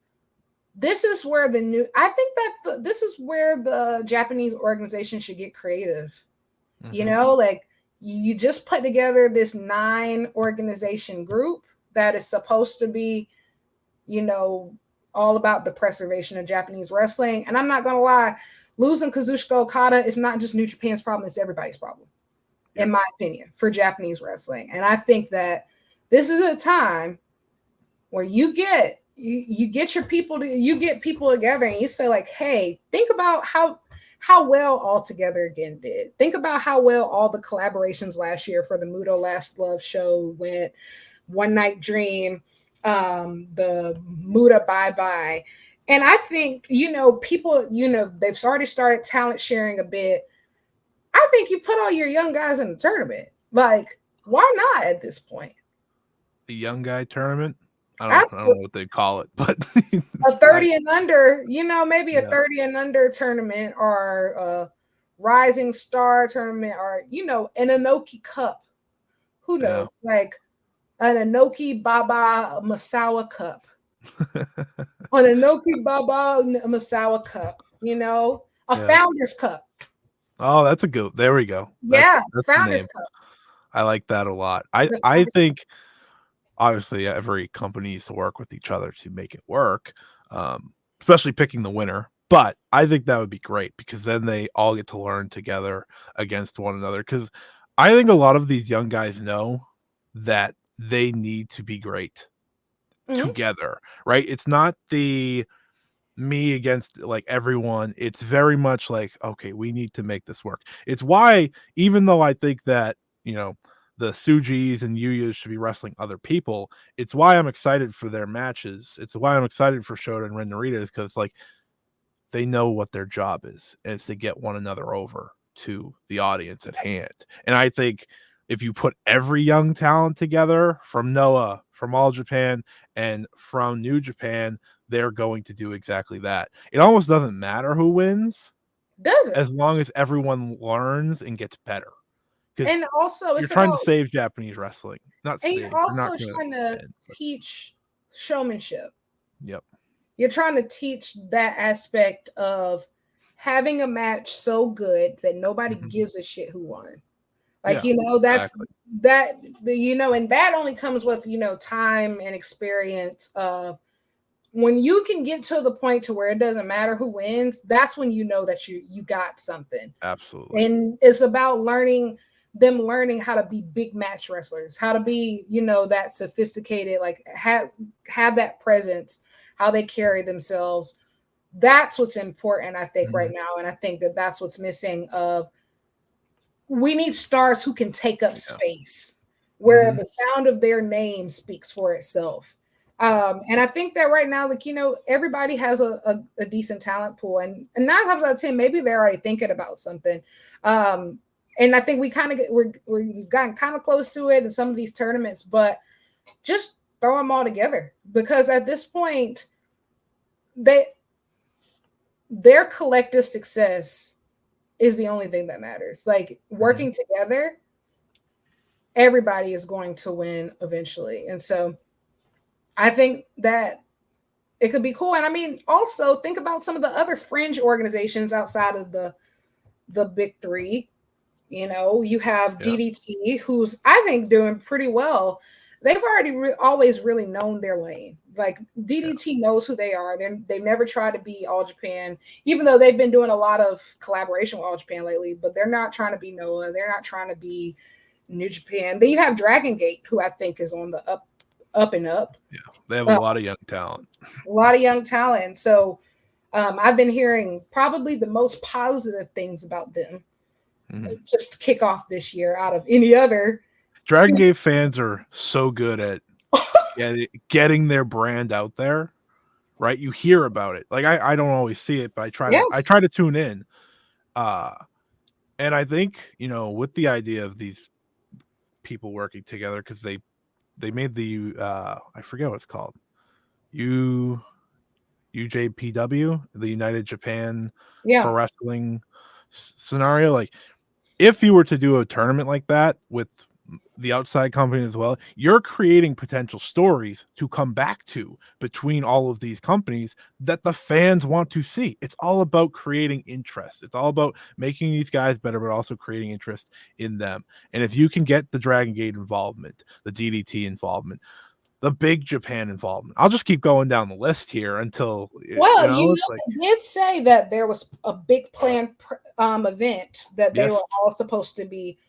this is where I think that this is where the Japanese organization should get creative. You know, like you just put together this 9 organization group that is supposed to be, you know, all about the preservation of Japanese wrestling. And I'm not gonna lie, losing Kazuchika Okada is not just New Japan's problem, it's everybody's problem, in my opinion, for Japanese wrestling. And I think that this is a time where you get your people together and you say like, hey, think about how well All Together Again did. Think about how well all the collaborations last year for the Muto Last Love show went. One Night Dream, the Muda Bye Bye. And I think, you know, people, you know, they've already started talent sharing a bit. I think you put all your young guys in the tournament. Like, why not at this point? The young guy tournament? I don't know what they call it, but a 30 and under, you know, maybe a 30 and under tournament or a rising star tournament or, you know, an Inoki Cup. Who knows? Like an Inoki Baba Masawa Cup. An Inoki Baba Masawa Cup, you know, a Founders Cup. Oh, that's a good. There we go. That's Founders Cup. I like that a lot. I think obviously every company needs to work with each other to make it work, especially picking the winner. But I think that would be great because then they all get to learn together against one another. Because I think a lot of these young guys know that they need to be great together, right? It's not the me against like everyone. It's very much like, okay, we need to make this work. It's why, even though I think that, you know, the Sujis and Yuyas should be wrestling other people, it's why I'm excited for their matches. It's why I'm excited for Shota and Ren Narita, is because like they know what their job is, and it's to get one another over to the audience at hand. And I think if you put every young talent together from Noah, from All Japan, and from New Japan, they're going to do exactly that. It almost doesn't matter who wins, does it? As long as everyone learns and gets better. And also, you're trying to save Japanese wrestling, and you're also trying to teach showmanship. Yep. You're trying to teach that aspect of having a match so good that nobody gives a shit who won. Like, you know, that's you know, and that only comes with, you know, time and experience of when you can get to the point to where it doesn't matter who wins, that's when you know that you got something. Absolutely. And it's about learning how to be big match wrestlers, how to be, you know, that sophisticated, like have that presence, how they carry themselves. That's what's important, I think, right now. And I think that that's what's missing. Of we need stars who can take up space, where the sound of their name speaks for itself. And I think that right now, like, you know, everybody has a decent talent pool, and 9 times out of 10, maybe they're already thinking about something. And I think we've gotten kind of close to it in some of these tournaments, but just throw them all together, because at this point, their collective success is the only thing that matters. Like, working together, everybody is going to win eventually. And so I think that it could be cool. And I mean, also think about some of the other fringe organizations outside of the big 3. You know, you have DDT, who's, I think, doing pretty well. They've already always really known their lane. Like, DDT knows who they are. They've never tried to be All Japan, even though they've been doing a lot of collaboration with All Japan lately, but they're not trying to be Noah. They're not trying to be New Japan. Then you have Dragon Gate, who I think is on the up and up. Yeah, they have a lot of young talent. A lot of young talent. So I've been hearing probably the most positive things about them just to kick off this year out of any other. Dragon Gate fans are so good at getting their brand out there, right? You hear about it. Like, I don't always see it, but I try to tune in. And I think, you know, with the idea of these people working together, because they made the I forget what it's called, UJPW, the United Japan Pro Wrestling scenario. Like, if you were to do a tournament like that with the outside company as well, you're creating potential stories to come back to between all of these companies that the fans want to see. It's all about creating interest. It's all about making these guys better, but also creating interest in them. And if you can get the Dragon Gate involvement, the DDT involvement, the Big Japan involvement, I'll just keep going down the list here until, Well, it's like, they did say that there was a big planned event that they were yes. all supposed to be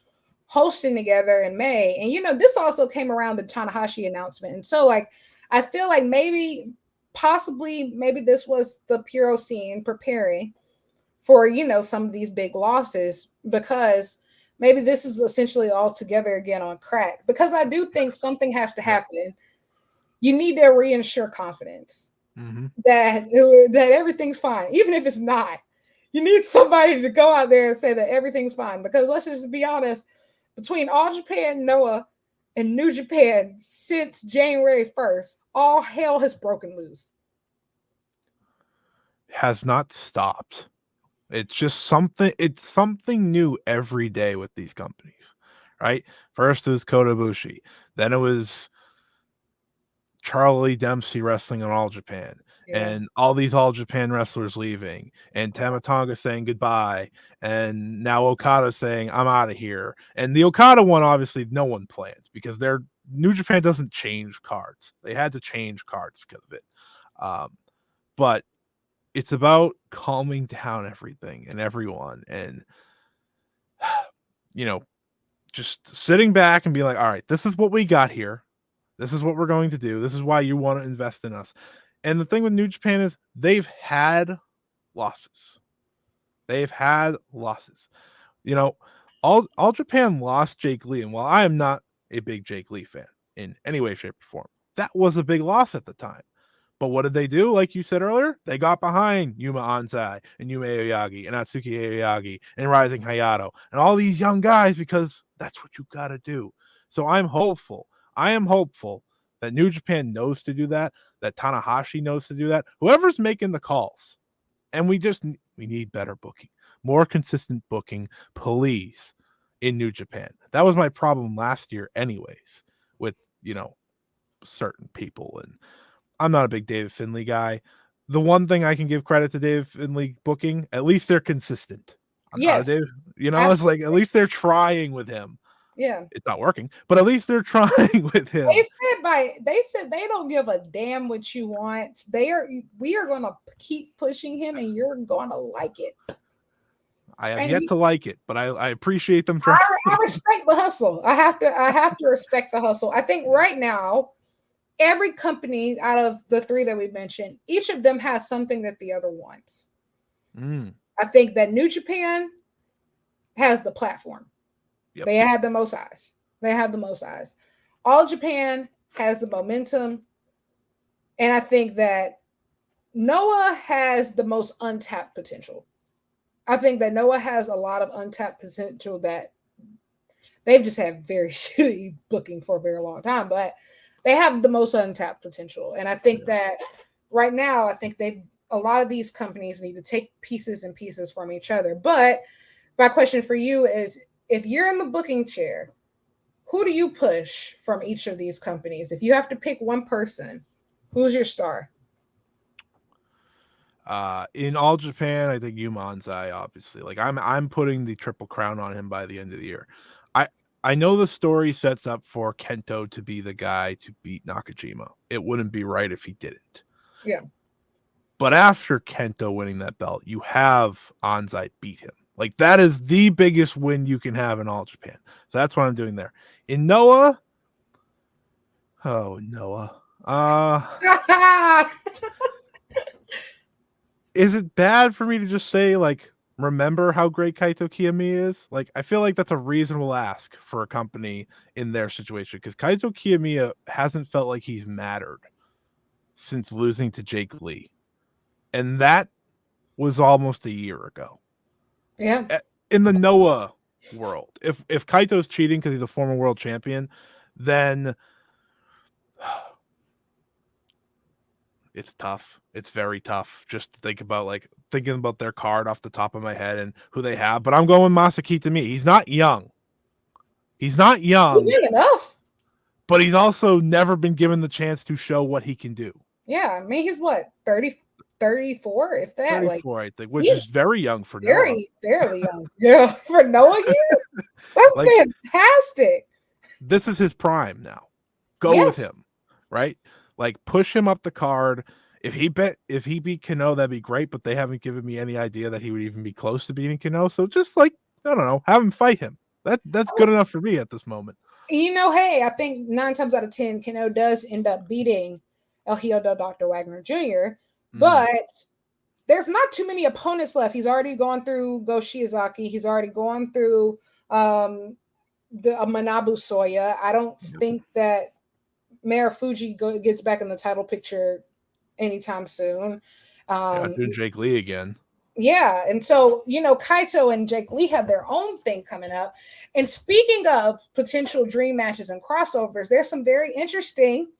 hosting together in May. And this also came around the Tanahashi announcement. And so like I feel like maybe this was the Puro scene preparing for, some of these big losses, because maybe this is essentially all together again on crack. Because I do think something has to happen. You need to reinsure confidence that everything's fine, even if it's not. You need somebody to go out there and say that everything's fine. Because let's just be honest, between All Japan, Noah, and New Japan, since January 1st, all hell has broken loose. Has not stopped. It's just something new every day with these companies, right? First it was Kota Ibushi, then it was Charlie Dempsey wrestling on All Japan, Yeah. and all these All Japan wrestlers leaving, and Tamatonga saying goodbye, and now Okada saying I'm out of here. And the Okada one, obviously, no one planned because their New Japan doesn't change cards. They had to change cards because of it. But it's about calming down everything and everyone, and just sitting back and be like, all right, this is what we got here. This is what we're going to do. This is why you want to invest in us. And the thing with New Japan is they've had losses. They've had losses. All Japan lost Jake Lee. And while I am not a big Jake Lee fan in any way, shape, or form, that was a big loss at the time. But what did they do? Like you said earlier, they got behind Yuma Anzai and Yuma Aoyagi and Atsuki Aoyagi and Rising Hayato and all these young guys, because that's what you got to do. So I'm hopeful. I am hopeful that New Japan knows to do that, that Tanahashi knows to do that, whoever's making the calls. And we need better booking, more consistent booking, please, in New Japan. That was my problem last year anyways, with, certain people. And I'm not a big David Finlay guy. The one thing I can give credit to David Finlay booking, at least they're consistent. I'm not a Yes. David, it's like at least they're trying with him. Yeah. It's not working, but at least they're trying with him. They said they don't give a damn what you want. We are gonna keep pushing him and you're gonna like it. I have yet to like it, but I appreciate them trying. I respect the hustle. I have to respect the hustle. I think right now, every company out of the three that we mentioned, each of them has something that the other wants. I think that New Japan has the platform. Yep. They have the most eyes. All Japan has the momentum. And I think that Noah has the most untapped potential. I think that Noah has a lot of untapped potential that they've just had very shitty booking for a very long time, but they have the most untapped potential. And I think that right now, a lot of these companies need to take pieces and pieces from each other. But my question for you is, if you're in the booking chair, who do you push from each of these companies? If you have to pick one person, who's your star? In All Japan, I think Yuma Anzai, obviously. Like I'm putting the Triple Crown on him by the end of the year. I know the story sets up for Kento to be the guy to beat Nakajima. It wouldn't be right if he didn't. Yeah. But after Kento winning that belt, you have Anzai beat him. Like that is the biggest win you can have in All Japan. So that's what I'm doing there. In Noah, is it bad for me to just say, like, remember how great Kaito Kiyomiya is? Like, I feel like that's a reasonable ask for a company in their situation, because Kaito Kiyomiya hasn't felt like he's mattered since losing to Jake Lee. And that was almost a year ago. Yeah. In the Noah world, if Kaito's cheating because he's a former world champion, then it's tough. It's very tough just to think about, like, thinking about their card off the top of my head and who they have. But I'm going Masaki to me. He's not young. He's not young, He's young enough. but he's also never been given the chance to show what he can do. Yeah, I mean, he's what, 30, 34, if that. Like, 34, I think, which he's is very young for Noah. very, fairly young. Yeah, for Noah, he is. That's Like, fantastic. this is his prime now. Go with Yes. him, right? Like, push him up the card. If he beat Kano, that'd be great, but they haven't given me any idea that he would even be close to beating Kano. So just like, I don't know, have him fight him. That's good enough for me at this moment. You know, hey, I think 9 times out of 10, Kano does end up beating El Hijo del Dr. Wagner Jr., but there's not too many opponents left. He's already gone through Go Shiozaki. He's already gone through the Manabu Soya. I don't think that Marufuji gets back in the title picture anytime soon. Doing Jake Lee again. Yeah, and so, you know, Kaito and Jake Lee have their own thing coming up. And speaking of potential dream matches and crossovers, there's some very interesting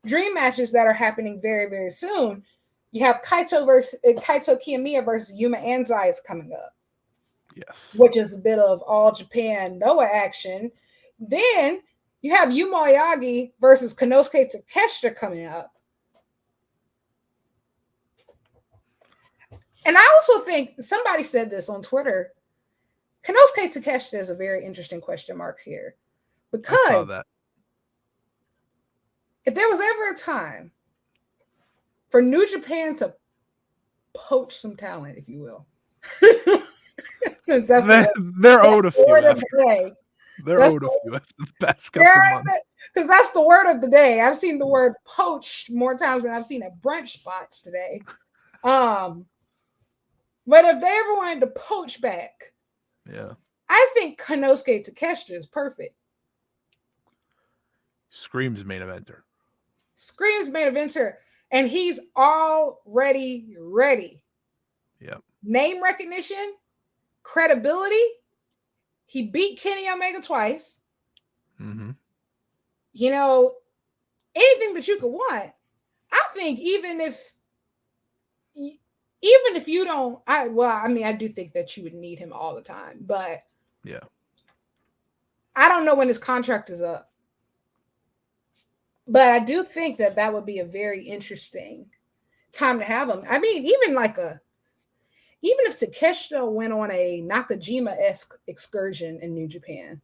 dream matches that are happening very, very soon. You have Kaito Kiyomiya versus Yuma Anzai is coming up. Yes. Which is a bit of all Japan Noah action. Then you have Yuma Oyagi versus Konosuke Takeshita coming up. And I also think somebody said this on Twitter. Konosuke Takeshita is a very interesting question mark here. Because I saw that. If there was ever a time for New Japan to poach some talent, if you will, since they're owed a few. They're owed a few after the past couple months. Because that's the word of the day. I've seen the word poach more times than I've seen at brunch spots today. But if they ever wanted to poach back, yeah, I think Konosuke Takeshita is perfect. Screams main eventer. Screams main eventer. And he's already ready. Yeah. Name recognition, credibility. He beat Kenny Omega twice. Mm-hmm. You know, anything that you could want. I think even if you don't, I do think that you would need him all the time, but yeah, I don't know when his contract is up. But I do think that would be a very interesting time to have him. I mean, even if Takeshita went on a Nakajima-esque excursion in New Japan,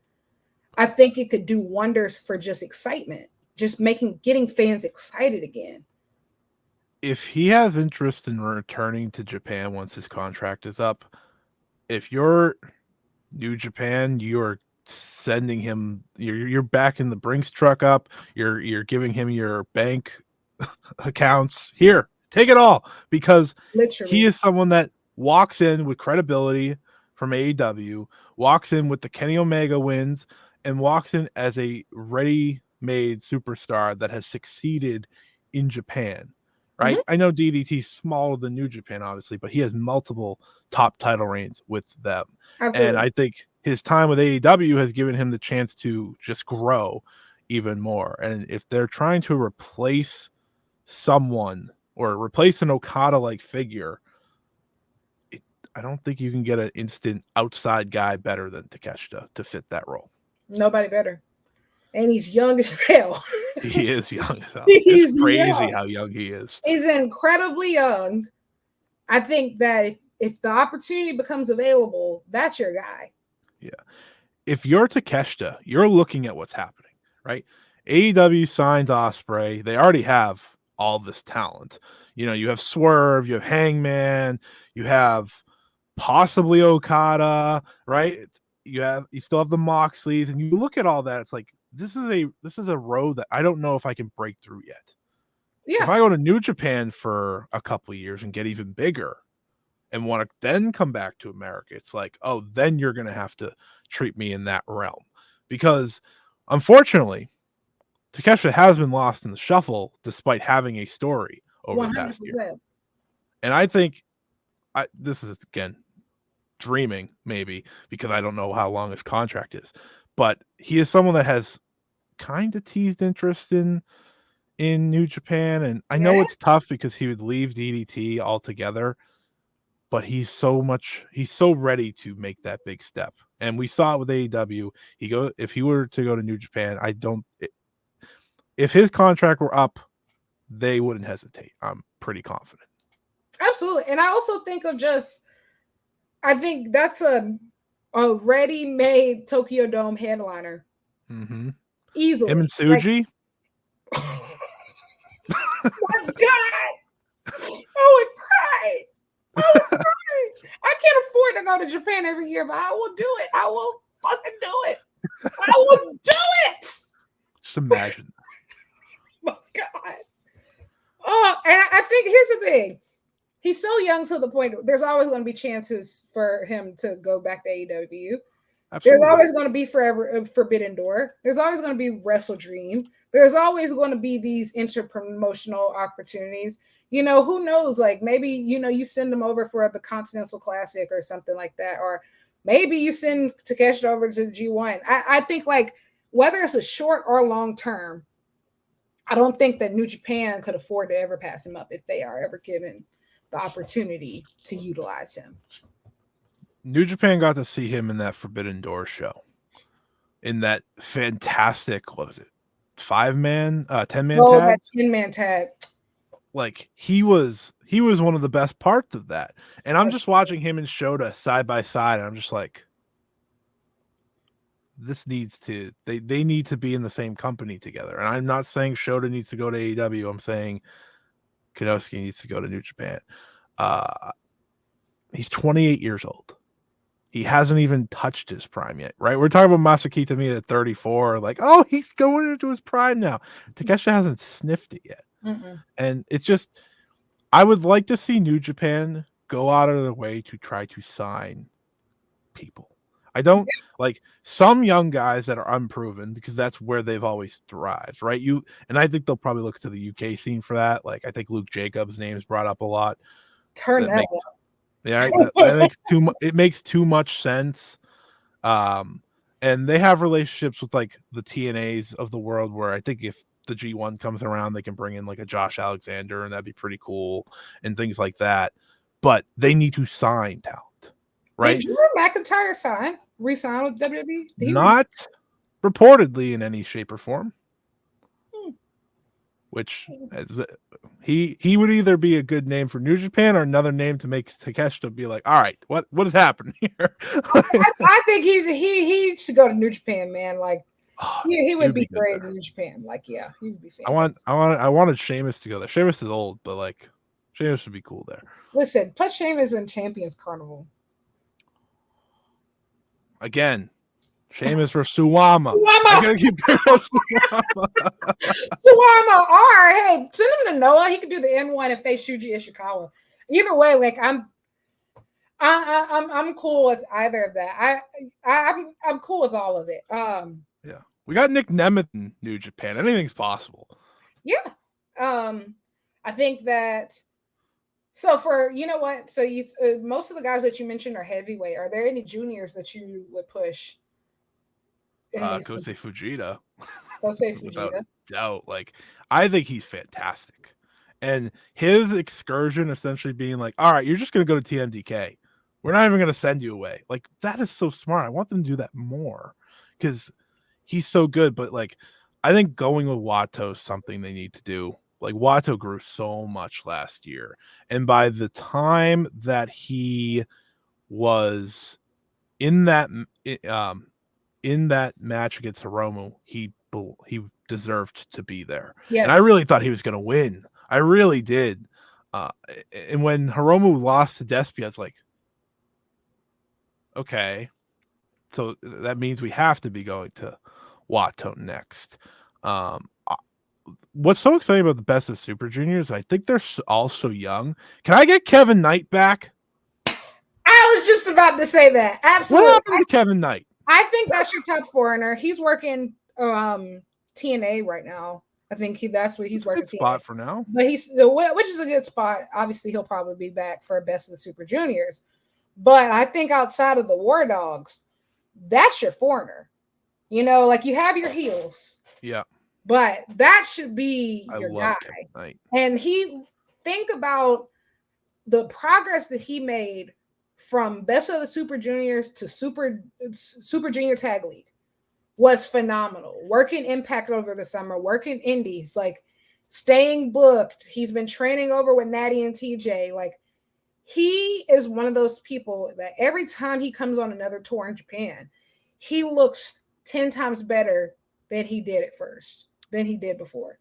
I think it could do wonders for just excitement, just getting fans excited again. If he has interest in returning to Japan once his contract is up, if you're New Japan, you're sending him, you're backing the Brinks truck up, you're giving him your bank accounts. Here, take it all, because literally he is someone that walks in with credibility from AEW, walks in with the Kenny Omega wins, and walks in as a ready-made superstar that has succeeded in Japan. Right? Mm-hmm. I know DDT's smaller than New Japan, obviously, but he has multiple top title reigns with them. Absolutely. And I think his time with AEW has given him the chance to just grow even more. And if they're trying to replace someone or replace an Okada-like figure, I don't think you can get an instant outside guy better than Takeshita to fit that role. Nobody better. And he's young as hell. He is young as hell. It's crazy how young he is. He's incredibly young. I think that if the opportunity becomes available, that's your guy. Yeah. If you're Takeshita, you're looking at what's happening, right? AEW signs Ospreay. They already have all this talent. You know, you have Swerve, you have Hangman, you have possibly Okada, right? You still have the Moxleys, and you look at all that, it's like this is a road that I don't know if I can break through yet. Yeah. If I go to New Japan for a couple of years and get even bigger and want to then come back to America, it's like, oh, then you're going to have to treat me in that realm. Because unfortunately, Takeshita has been lost in the shuffle despite having a story over 100%. The past year. And I think this is, again, dreaming maybe, because I don't know how long his contract is, but he is someone that has kind of teased interest in New Japan, and I know it's tough because he would leave DDT altogether, but he's so ready to make that big step. And we saw it with AEW. If he were to go to New Japan, if his contract were up, they wouldn't hesitate. I'm pretty confident. Absolutely. And I also think I think that's a ready-made Tokyo Dome headliner. Mm-hmm. Easily. Him and Tsuji. My God! I would cry. I can't afford to go to Japan every year, but I will do it. I will fucking do it. I will do it. Just imagine. My God. Oh, and I think here's the thing. He's so young to the point there's always going to be chances for him to go back to AEW. Absolutely. There's always going to be Forbidden Door. There's always going to be Wrestle Dream. There's always going to be these interpromotional opportunities. You know, who knows? Like maybe, you send him over for the Continental Classic or something like that. Or maybe you send Takeshi over to G1. I think like whether it's a short or long term, I don't think that New Japan could afford to ever pass him up if they are ever given the opportunity to utilize him. New Japan got to see him in that Forbidden Door show. In that fantastic, what was it? 5-man, 10-man tag? That 10-man tag. Like he was one of the best parts of that. And I'm just watching him and Shota side by side, and I'm just like, they need to be in the same company together. And I'm not saying Shota needs to go to AEW. I'm saying Konosuke needs to go to New Japan. He's 28 years old. He hasn't even touched his prime yet, right? We're talking about Masaki Tamina at 34. Like, oh, he's going into his prime now. Takeshi hasn't sniffed it yet. Mm-mm. And it's just, I would like to see New Japan go out of their way to try to sign people. I don't like some young guys that are unproven, because that's where they've always thrived, right? And I think they'll probably look to the UK scene for that. Like I think Luke Jacobs' name is brought up a lot. Turn that up. Yeah, that makes it makes too much sense. And they have relationships with like the TNAs of the world, where I think if the G1 comes around, they can bring in like a Josh Alexander, and that'd be pretty cool, and things like that. But they need to sign talent, right? Did Drew McIntyre resign with WWE? Not reportedly in any shape or form. Which he would either be a good name for New Japan or another name to make Takeshita be like, all right, what is happening here? I think he should go to New Japan, man. Like he would be great in New Japan. Like, yeah, he would be fantastic. I wanted Sheamus to go there. Sheamus is old, but like Sheamus would be cool there. Listen, put Sheamus in Champions Carnival. Again, Sheamus for Suwama. I gotta keep Suwama. Or hey, send him to Noah. He could do the N1 and face Shuji Ishikawa. Either way, like I'm cool with either of that. I'm cool with all of it. Yeah, we got Nick Nemeth in New Japan. Anything's possible. Yeah. I think that. So for what? So you most of the guys that you mentioned are heavyweight. Are there any juniors that you would push? Kosei Fujita. Kosei Fujita. Without a doubt. Like, I think he's fantastic. And his excursion essentially being like, all right, you're just going to go to TMDK. We're not even going to send you away. Like, that is so smart. I want them to do that more because he's so good. But, like, I think going with Wato is something they need to do. Like, Wato grew so much last year. And by the time that he was in that match against Hiromu, he deserved to be there. Yes. And I really thought he was going to win. I really did. And when Hiromu lost to Despy, I was like, okay, so that means we have to be going to Wato next. What's so exciting about the Best of Super Juniors, I think they're all so young. Can I get Kevin Knight back? I was just about to say that. Absolutely. What happened to Kevin Knight? I think that's your top foreigner. He's working TNA right now. I think that's what he's working. Good spot for now, but which is a good spot. Obviously, he'll probably be back for Best of the Super Juniors. But I think outside of the War Dogs, that's your foreigner. Like you have your heels. Yeah. But that should be your guy. And think about the progress that he made from Best of the Super Juniors to Super Junior Tag League was phenomenal. Working Impact over the summer, working Indies, like staying booked. He's been training over with Natty and TJ. Like he is one of those people that every time he comes on another tour in Japan, he looks 10 times better than he did at first, than he did before.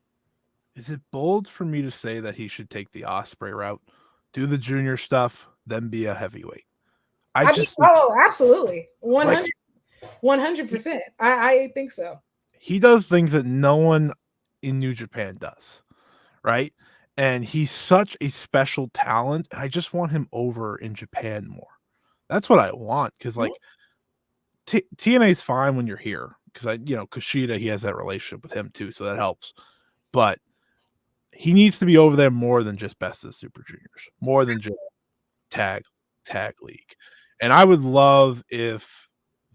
Is it bold for me to say that he should take the Osprey route, do the junior stuff, then be a heavyweight? I I mean, just think, oh, absolutely. like, 100%. I think so. he does things that no one in New Japan does, right? And he's such a special talent. I just want him over in Japan more. That's what I want, because like TNA is fine when you're here, because Kushida, he has that relationship with him too, so that helps. But he needs to be over there more than just Best of the Super Juniors, more than just tag league. And I would love if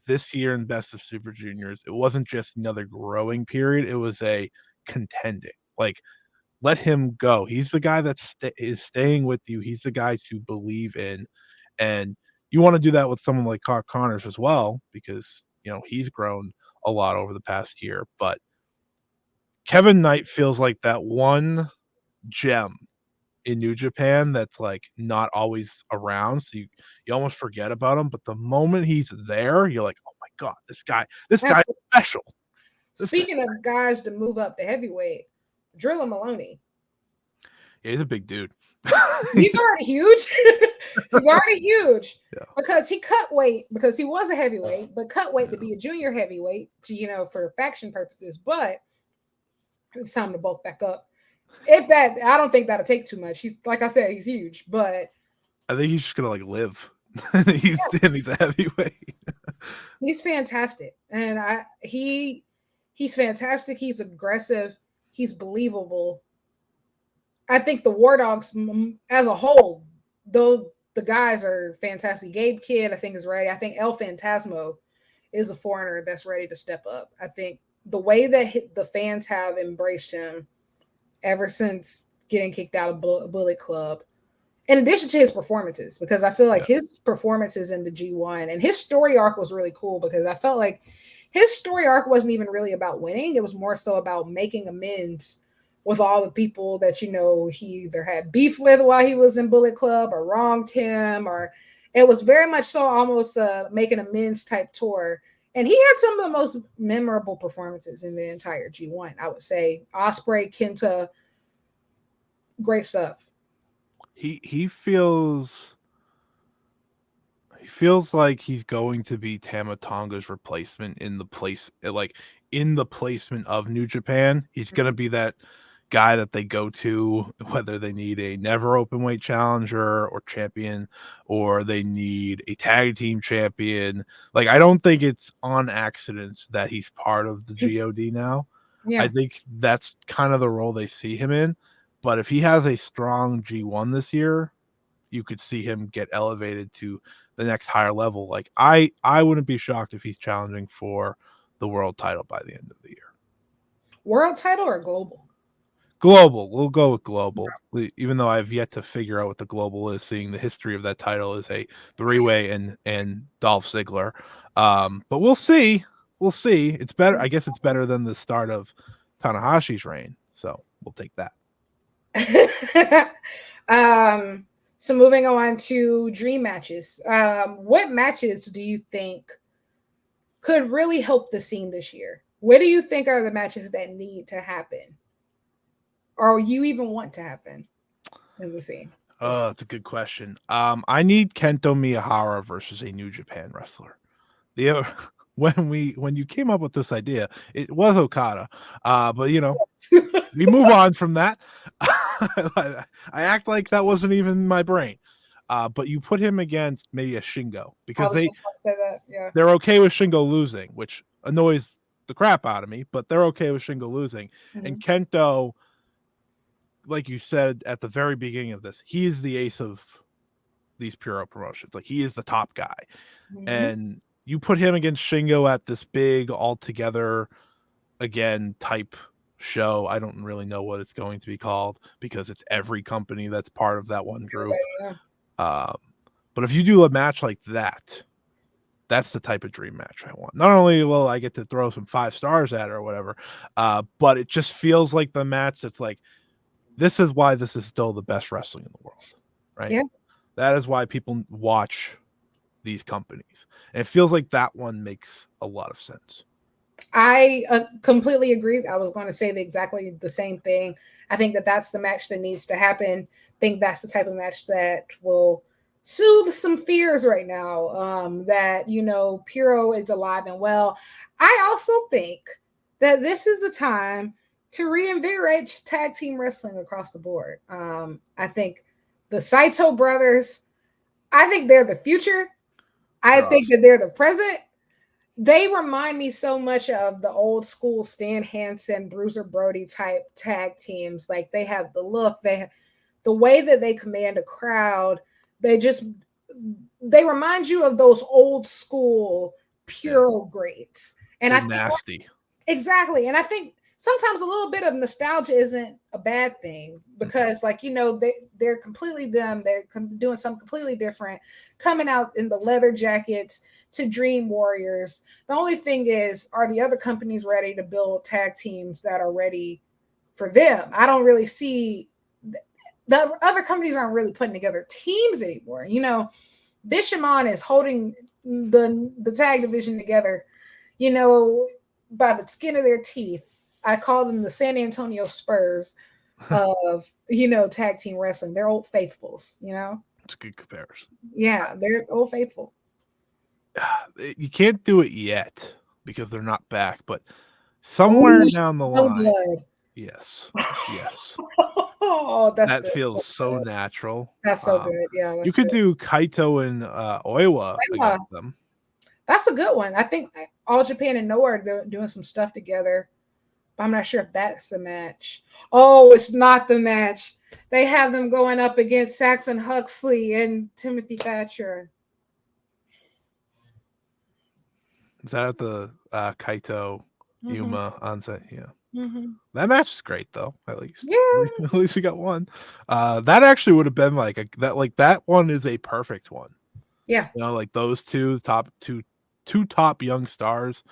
this year in Best of Super Juniors, it wasn't just another growing period, it was a contending. Like, let him go. He's the guy that is staying with you. He's the guy to believe in. And you want to do that with someone like Connors as well, because he's grown a lot over the past year. But Kevin Knight feels like that one gem in New Japan that's like not always around, so you almost forget about him. But the moment he's there, you're like, oh my god, this guy's special. Speaking of guys to move up to heavyweight, Drilla Maloney. Yeah, he's a big dude. He's already huge. He's already huge. Yeah. Because he cut weight, because he was a heavyweight, but cut weight to be a junior heavyweight to, for faction purposes. But it's time to bulk back up. If that, I don't think that'll take too much. He's, like I said, he's huge, but I think he's just gonna like live. he's a heavyweight. He's fantastic, and he's fantastic. He's aggressive. He's believable. I think the War Dogs as a whole, though the guys are fantastic. Gabe Kidd, I think, is ready. I think El Fantasmo is a foreigner that's ready to step up. I think the way that the fans have embraced him ever since getting kicked out of Bullet Club, in addition to his performances, because I feel like his performances in the G1 and his story arc was really cool, because I felt like his story arc wasn't even really about winning. It was more so about making amends with all the people that, he either had beef with while he was in Bullet Club or wronged him, or it was very much so almost making amends type tour. And he had some of the most memorable performances in the entire G1, I would say. Osprey, Kenta, great stuff. He feels like he's going to be Tama Tonga's replacement in the placement of New Japan. He's going to be that guy that they go to, whether they need a never open weight challenger or champion, or they need a tag team champion. Like, I don't think it's on accident that he's part of the GOD now. Yeah. I think that's kind of the role they see him in. But if he has a strong G1 this year, you could see him get elevated to the next higher level. Like, I wouldn't be shocked if he's challenging for the world title by the end of the year. World title or global? Global. We'll go with global. Even though I've yet to figure out what the global is, seeing the history of that title is a three-way and Dolph Ziggler. But we'll see. We'll see. It's better. I guess it's better than the start of Tanahashi's reign. So we'll take that. So moving on to dream matches. What matches do you think could really help the scene this year? What do you think are the matches that need to happen, or you even want to happen in the scene? Oh, that's a good question. I need Kento Miyahara versus a New Japan wrestler. When you came up with this idea, it was Okada. But we move on from that. I act like that wasn't even my brain. But you put him against maybe a Shingo, because they're okay with Shingo losing, which annoys the crap out of me, but they're okay with Shingo losing. Mm-hmm. And Kento, like you said at the very beginning of this, he is the ace of these Puro promotions. Like, he is the top guy. Mm-hmm. And you put him against Shingo at this big all together again type show. I don't really know what it's going to be called, because it's every company that's part of that one group. But if you do a match like that, that's the type of dream match I want. Not only will I get to throw some 5 stars at it or whatever, but it just feels like the match that's like, this is why this is still the best wrestling in the world, right? Yeah. That is why people watch these companies. And it feels like that one makes a lot of sense. I completely agree. I was going to say exactly the same thing. I think that that's the match that needs to happen. I think that's the type of match that will soothe some fears right now. That Puro is alive and well. I also think that this is the time to reinvigorate tag team wrestling across the board. I think the Saito brothers. I think they're the future. I think that they're the present. They remind me so much of the old school Stan Hansen, Bruiser Brody type tag teams. Like they have the look, they have the way that they command a crowd. They remind you of those old school pure greats. And They're I think nasty. exactly. And I think sometimes a little bit of nostalgia isn't a bad thing because, they're completely them. They're doing something completely different, coming out in the leather jackets to Dream Warriors. The only thing is, are the other companies ready to build tag teams that are ready for them? I don't really see the other companies aren't really putting together teams anymore. Bishamon is holding the tag division together, by the skin of their teeth. I call them the San Antonio Spurs of, tag team wrestling. They're old faithfuls, It's a good comparison. Yeah, they're old faithful. You can't do it yet because they're not back, but somewhere down the line. Blood. Yes. Yes. Oh, that's that good. feels so good. natural. That's so good. Yeah, You could do Kaito and Oiwa against them. That's a good one. I think All Japan and Noah are doing some stuff together, but I'm not sure if that's the match. Oh, it's not the match. They have them going up against Saxon Huxley and Timothy Thatcher. Is that at the Kaito Yuma onset? Yeah. Mm-hmm. That match is great though, at least. Yeah. At least we got one. That actually would have been that one is a perfect one. Yeah. Like those two top young stars.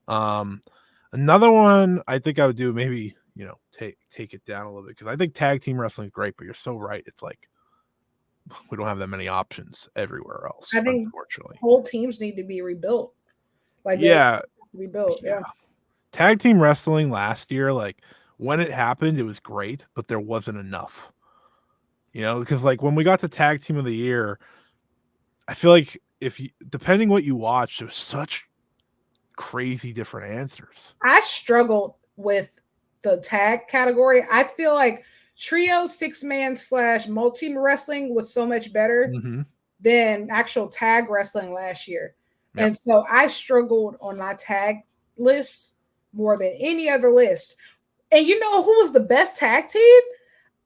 Another one I think I would do maybe, take it down a little bit because I think tag team wrestling is great, but you're so right. It's like we don't have that many options everywhere else. I think unfortunately, whole teams need to be rebuilt. Rebuilt. Yeah. Tag team wrestling last year, like when it happened, it was great, but there wasn't enough. Because like when we got to tag team of the year, I feel like depending what you watch, there's such crazy different answers. I struggled with the tag category. I feel like trio, 6-man / multi wrestling was so much better than actual tag wrestling last year. Yep. And so I struggled on my tag list more than any other list. And you know who was the best tag team?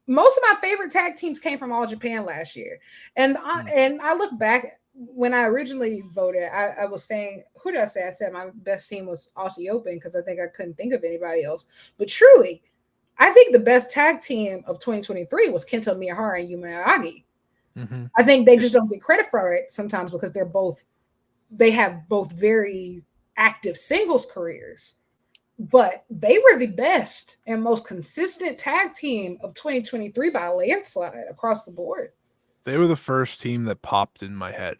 Most of my favorite tag teams came from All Japan last year. And I look back when I originally voted, I was saying, who did I say? I said my best team was Aussie Open because I think I couldn't think of anybody else. But truly, I think the best tag team of 2023 was Kento Miyahara and Yuma Aogi. I think they just don't get credit for it sometimes because they have both very active singles careers. But they were the best and most consistent tag team of 2023 by a landslide across the board. They were the first team that popped in my head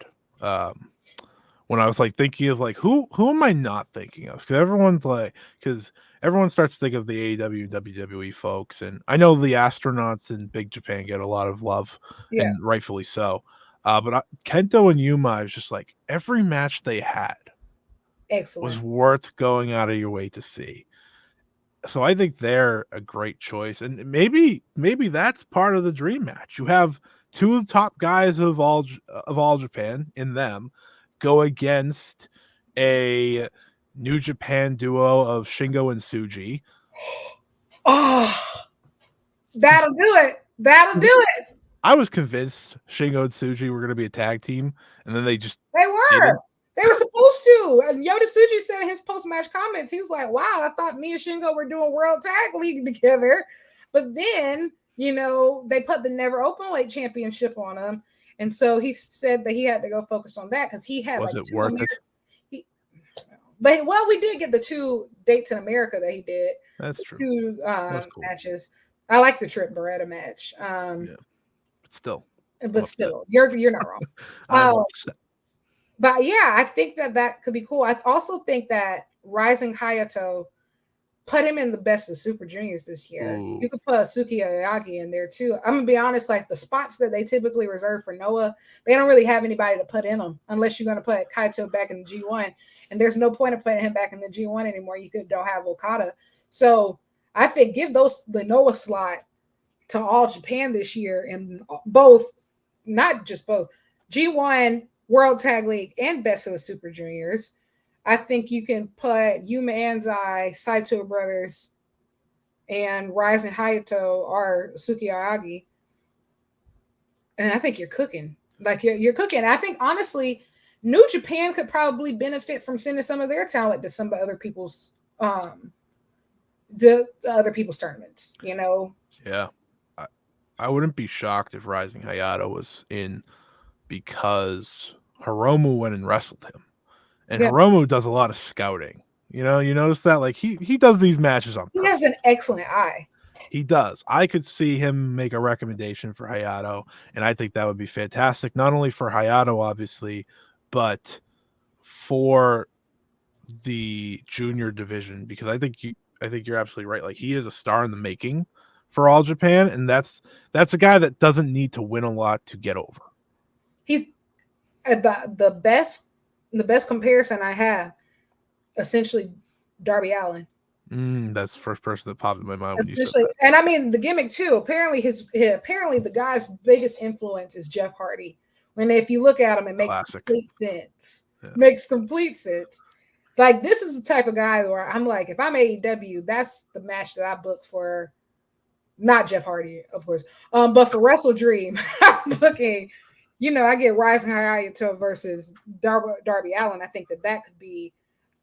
when I was like thinking of like who am I not thinking of? Because everyone starts to think of the AEW, WWE folks, and I know the astronauts in Big Japan get a lot of love, and rightfully so. But Kento and Yuma, I was just like every match they had was worth going out of your way to see. So I think they're a great choice, and maybe that's part of the dream match. You have two of the top guys of all Japan in them go against a New Japan duo of Shingo and Tsuji. Oh, that'll do it. That'll do it. I was convinced Shingo and Tsuji were going to be a tag team, and then they were. Didn't. They were supposed to. And Yoda Tsuji said in his post-match comments, he was like, wow, I thought me and Shingo were doing World Tag League together. But then, they put the Never Open Weight Championship on them. And so he said that he had to go focus on that because he had Was like it two worth it? But well, we did get the 2 dates in America that he did. That's The true. 2 That was cool. matches. I like the Trip Beretta match. Yeah. But still. But still, you're not wrong. I'm upset. But yeah, I think that could be cool. I also think that Rising Hayato put him in the best of Super Juniors this year. Ooh. You could put Suki Aoyagi in there too. I'm gonna be honest, like the spots that they typically reserve for Noah, they don't really have anybody to put in them unless you're gonna put Kaito back in the G1. And there's no point of putting him back in the G1 anymore. You don't have Okada. So I think give the Noah slot to All Japan this year and both, not just both, G1, World Tag League, and Best of the Super Juniors. I think you can put Yuma Anzai, Saito Brothers, and Rising Hayato or Suki Aoyagi. And I think you're cooking. Like you're cooking. I think honestly, New Japan could probably benefit from sending some of their talent to some of other people's the other people's tournaments, you know? Yeah. I wouldn't be shocked if Rising Hayato was in because Hiromu went and wrestled him. And Yeah. Hiromu does a lot of scouting. You know, you notice that? Like he does these matches on purpose. He has an excellent eye. He does. I could see him make a recommendation for Hayato, and I think that would be fantastic, not only for Hayato, obviously, but for the junior division, because I think you're absolutely right. Like he is a star in the making for All Japan, and that's a guy that doesn't need to win a lot to get over. He's the best comparison I have, essentially Darby Allin. That's the first person that popped in my mind when you said that. And I mean the gimmick too. Apparently the guy's biggest influence is Jeff Hardy. When if you look at him, it makes complete sense. Yeah. Makes complete sense. Like this is the type of guy where I'm like, if I'm AEW, that's the match that I book for. Not Jeff Hardy, of course, but for Wrestle Dream, I'm booking. You know, I get Rising Hayato versus Darby Allin. I think that could be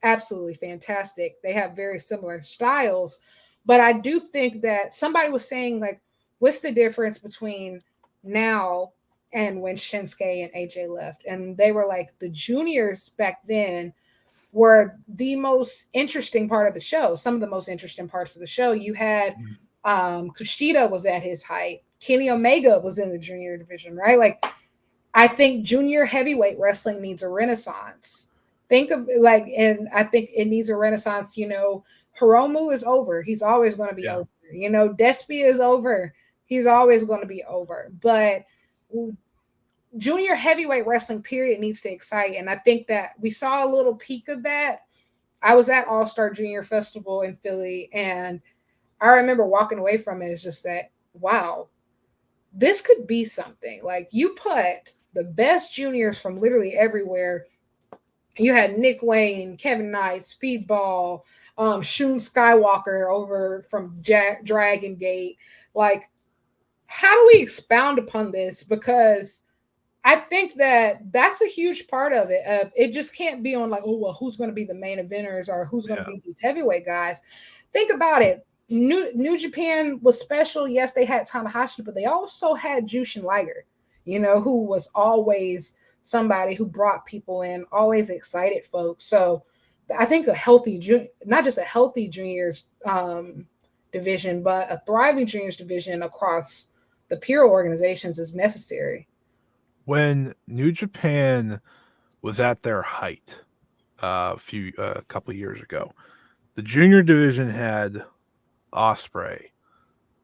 absolutely fantastic. They have very similar styles, but I do think that somebody was saying like, what's the difference between now and when Shinsuke and AJ left? And they were like, the juniors back then were the most interesting part of the show. Some of the most interesting parts of the show. You had Kushida was at his height. Kenny Omega was in the junior division, right? Like, I think junior heavyweight wrestling needs a renaissance. Think of like, and I think it needs a renaissance. You know, Hiromu is over. He's always going to be over. You know, Despia is over. He's always going to be over. But junior heavyweight wrestling period needs to excite. And I think that we saw a little peak of that. I was at All-Star Junior Festival in Philly, and I remember walking away from it. It's just that, wow, this could be something. Like you put the best juniors from literally everywhere. You had Nick Wayne, Kevin Knight, Speedball, Shun Skywalker over from Dragon Gate. Like, how do we expound upon this? Because I think that that's a huge part of it. It just can't be on like, oh, well, who's going to be the main eventers or who's going to be these heavyweight guys? Think about it. New Japan was special. Yes, they had Tanahashi, but they also had Jushin Liger, you know, who was always somebody who brought people in, always excited folks. So I think a healthy, not just a healthy juniors division, but a thriving juniors division across the Pure organizations is necessary. When New Japan was at their height a couple of years ago, the junior division had Ospreay,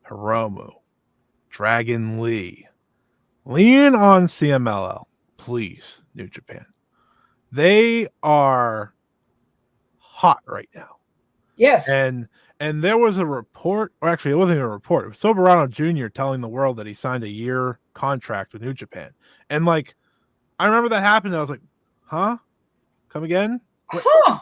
Hiromu, Dragon Lee. Lean on CMLL, please, New Japan. They are hot right now. Yes. And there was a report, or actually it wasn't even a report. It was Soberano Jr. telling the world that he signed a year contract with New Japan. And like, I remember that happened. And I was like, huh? Come again? Huh.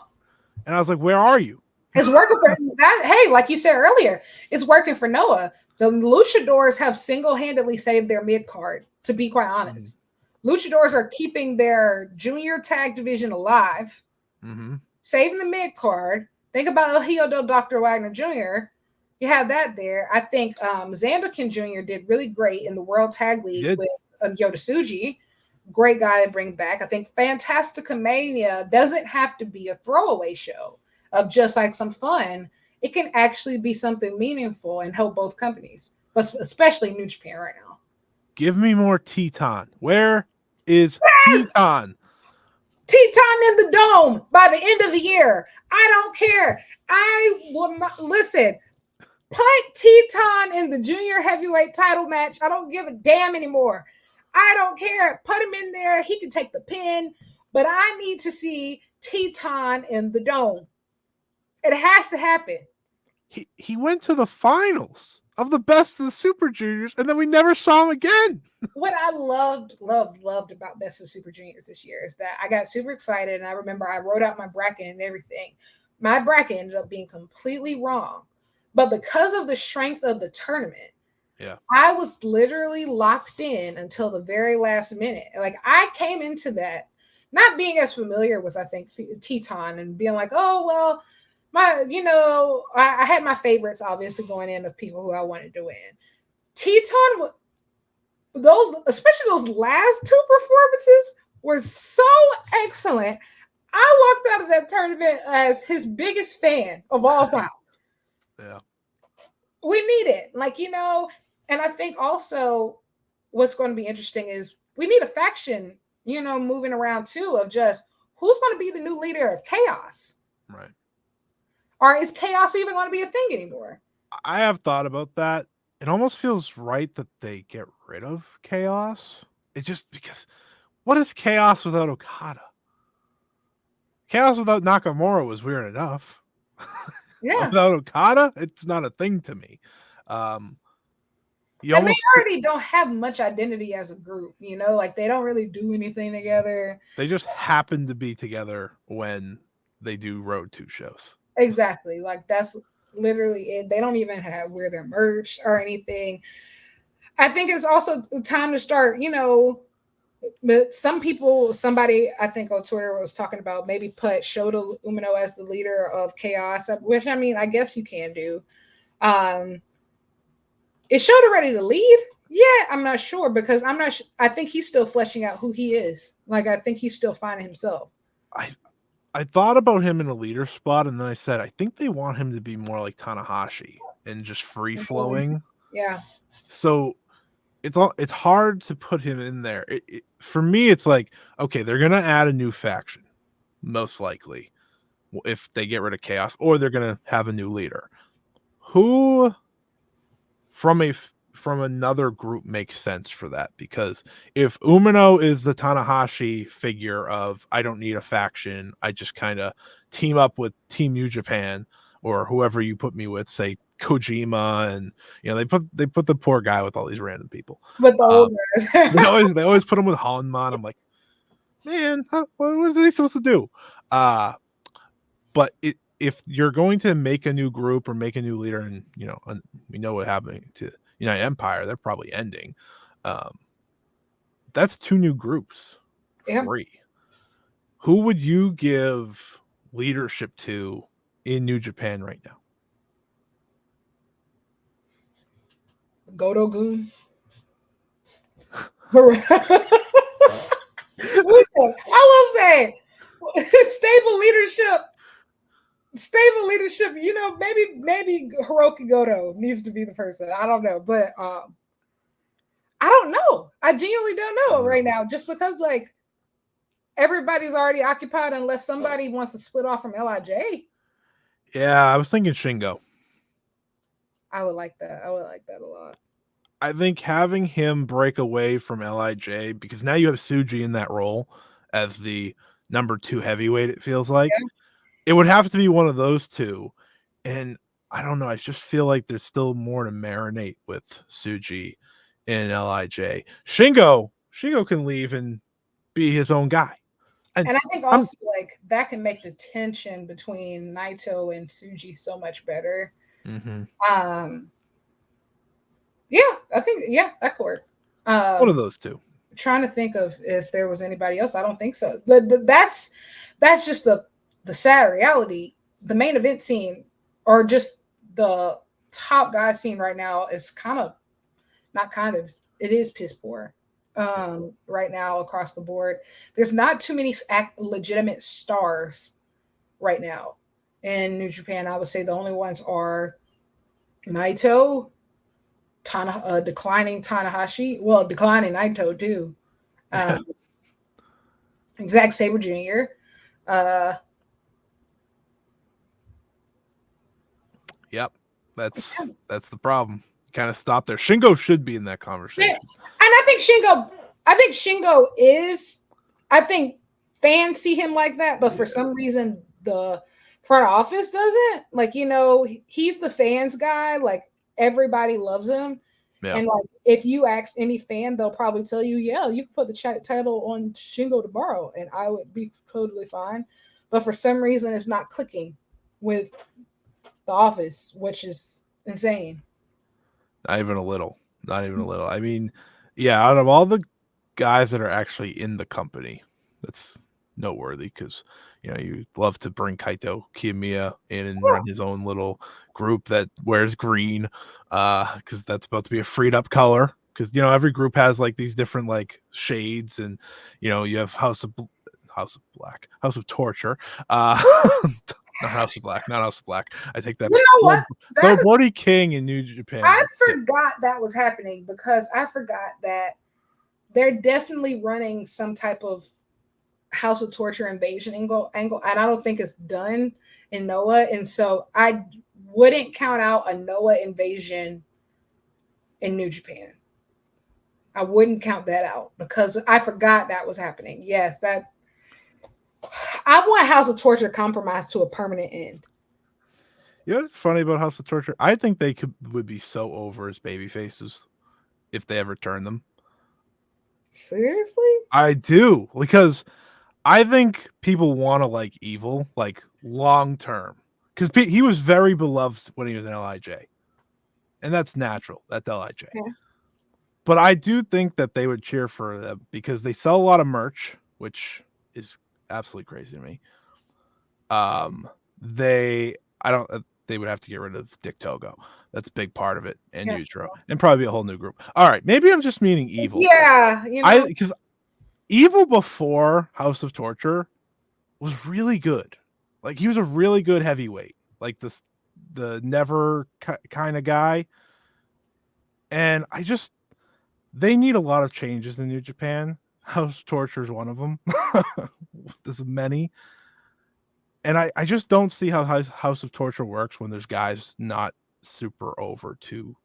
And I was like, where are you? It's working for that. Hey, like you said earlier, it's working for Noah. The Luchadors have single-handedly saved their mid-card, to be quite honest. Luchadors are keeping their junior tag division alive, saving the mid-card. Think about El Hijo del Dr. Wagner Jr. You have that there. I think Zanderkin Jr. did really great in the World Tag League with Yota Tsuji, great guy to bring back. I think Fantastica Mania doesn't have to be a throwaway show of just like some fun. It can actually be something meaningful and help both companies, but especially New Japan right now. Give me more Teton. Where is Yes! Teton? Teton in the dome by the end of the year. I don't care. I will not listen. Put Teton in the junior heavyweight title match. I don't give a damn anymore. I don't care. Put him in there. He can take the pin, but I need to see Teton in the dome. It has to happen. He went to the finals of the best of the Super Juniors, and then we never saw him again. What I loved about Best of Super Juniors this year is that I got super excited, and I remember I wrote out my bracket and everything. My bracket ended up being completely wrong, but because of the strength of the tournament, yeah, I was literally locked in until the very last minute. Like I came into that not being as familiar with, I think, Teton and being like, oh well, I had my favorites obviously going in of people who I wanted to win. Teton, those, especially those last two performances, were so excellent. I walked out of that tournament as his biggest fan of all time. Yeah. We need it. And I think also what's going to be interesting is we need a faction, moving around too, of just who's going to be the new leader of Chaos. Right. Or is Chaos even going to be a thing anymore? I have thought about that. It almost feels right that they get rid of Chaos. It's just because what is Chaos without Okada? Chaos without Nakamura was weird enough. Yeah. Without Okada, it's not a thing to me. They already don't have much identity as a group, like they don't really do anything together. They just happen to be together when they do Road 2 shows. Exactly. Like that's literally it. They don't even have where they're merged or anything. I think it's also time to start, but somebody I think on Twitter was talking about maybe put Shota Umino as the leader of Chaos, which I mean, I guess you can do. Is Shota ready to lead? Yeah, I'm not sure because I'm not. I think he's still fleshing out who he is. Like I think he's still finding himself. I thought about him in a leader spot, and then I said I think they want him to be more like Tanahashi and just free flowing. Yeah. So it's hard to put him in there. For me, it's like okay, they're gonna add a new faction, most likely, if they get rid of Chaos, or they're gonna have a new leader. Who from another group makes sense for that? Because if Umino is the Tanahashi figure of I don't need a faction, I just kind of team up with Team New Japan or whoever you put me with, say Kojima, and they put the poor guy with all these random people. With the old guys. they always put him with Hanman. I'm like, man, what are they supposed to do? But if you're going to make a new group or make a new leader, and we know what happened to United Empire, they're probably ending. That's two new groups. Yeah. 3. Who would you give leadership to in New Japan right now? Goto-gun. Listen, I will say stable leadership, maybe Hiroki Goto needs to be the person. I don't know, but I don't know. I genuinely don't know right now, just because like everybody's already occupied unless somebody wants to split off from LIJ. Yeah, I was thinking Shingo. I would like that. I would like that a lot. I think having him break away from LIJ, because now you have Tsuji in that role as the number 2 heavyweight, it feels like. Yeah. It would have to be one of those two. And I don't know, I just feel like there's still more to marinate with Tsuji in LIJ. Shingo can leave and be his own guy. And I think also like that can make the tension between Naito and Tsuji so much better. Mm-hmm. Yeah, I think that could work. One of those two. Trying to think of if there was anybody else. I don't think so. That's just the sad reality. The main event scene, or just the top guy scene right now, is it is piss poor. right now across the board. There's not too many legitimate stars right now in New Japan. I would say the only ones are Naito, declining Tanahashi. Well, declining Naito too. Um, Zack Sabre Jr. Uh, Yep. That's the problem. Kind of stop there. Shingo should be in that yeah, and conversation. I think Shingo is. I think fans see him like that, but for some reason the front office doesn't. Like, he's the fans guy. Like, everybody loves him. Yeah. And like, if you ask any fan, they'll probably tell you, "Yeah, you can put the title on Shingo tomorrow," and I would be totally fine. But for some reason, it's not clicking with the office, which is insane. Not even a little. Not even a little. I mean, yeah, out of all the guys that are actually in the company, that's noteworthy because you love to bring Kaito Kiyomiya in and run his own little group that wears green, because that's about to be a freed up color. Because every group has like these different like shades, and you have House of Black, House of Torture, not House of Black, not House of Black. I think that You know what? though That Brody King in New Japan I is sick. forgot that was happening because I forgot that they're definitely running some type of House of Torture invasion angle, and I don't think it's done in Noah, and so I wouldn't count out a Noah invasion in New Japan. I wouldn't count that out because I forgot that was happening. Yes, that I want House of Torture compromised to a permanent end. You know what's funny about House of Torture? I think they would be so over as baby faces if they ever turn them. Seriously? I do, because I think people want to like Evil like long term, because he was very beloved when he was in Lij, and that's natural. That's Lij. Yeah. But I do think that they would cheer for them because they sell a lot of merch, which is absolutely crazy to me. They I don't they would have to get rid of Dick Togo. That's a big part of it, and Yes. Yutro, and probably a whole new group. All right, maybe I'm just meaning Evil. Yeah, Because Evil before House of Torture was really good. Like, he was a really good heavyweight, like the never kind of guy. And they need a lot of changes in New Japan. House of Torture is one of them. There's many. And I just don't see how House of Torture works when there's guys not super over to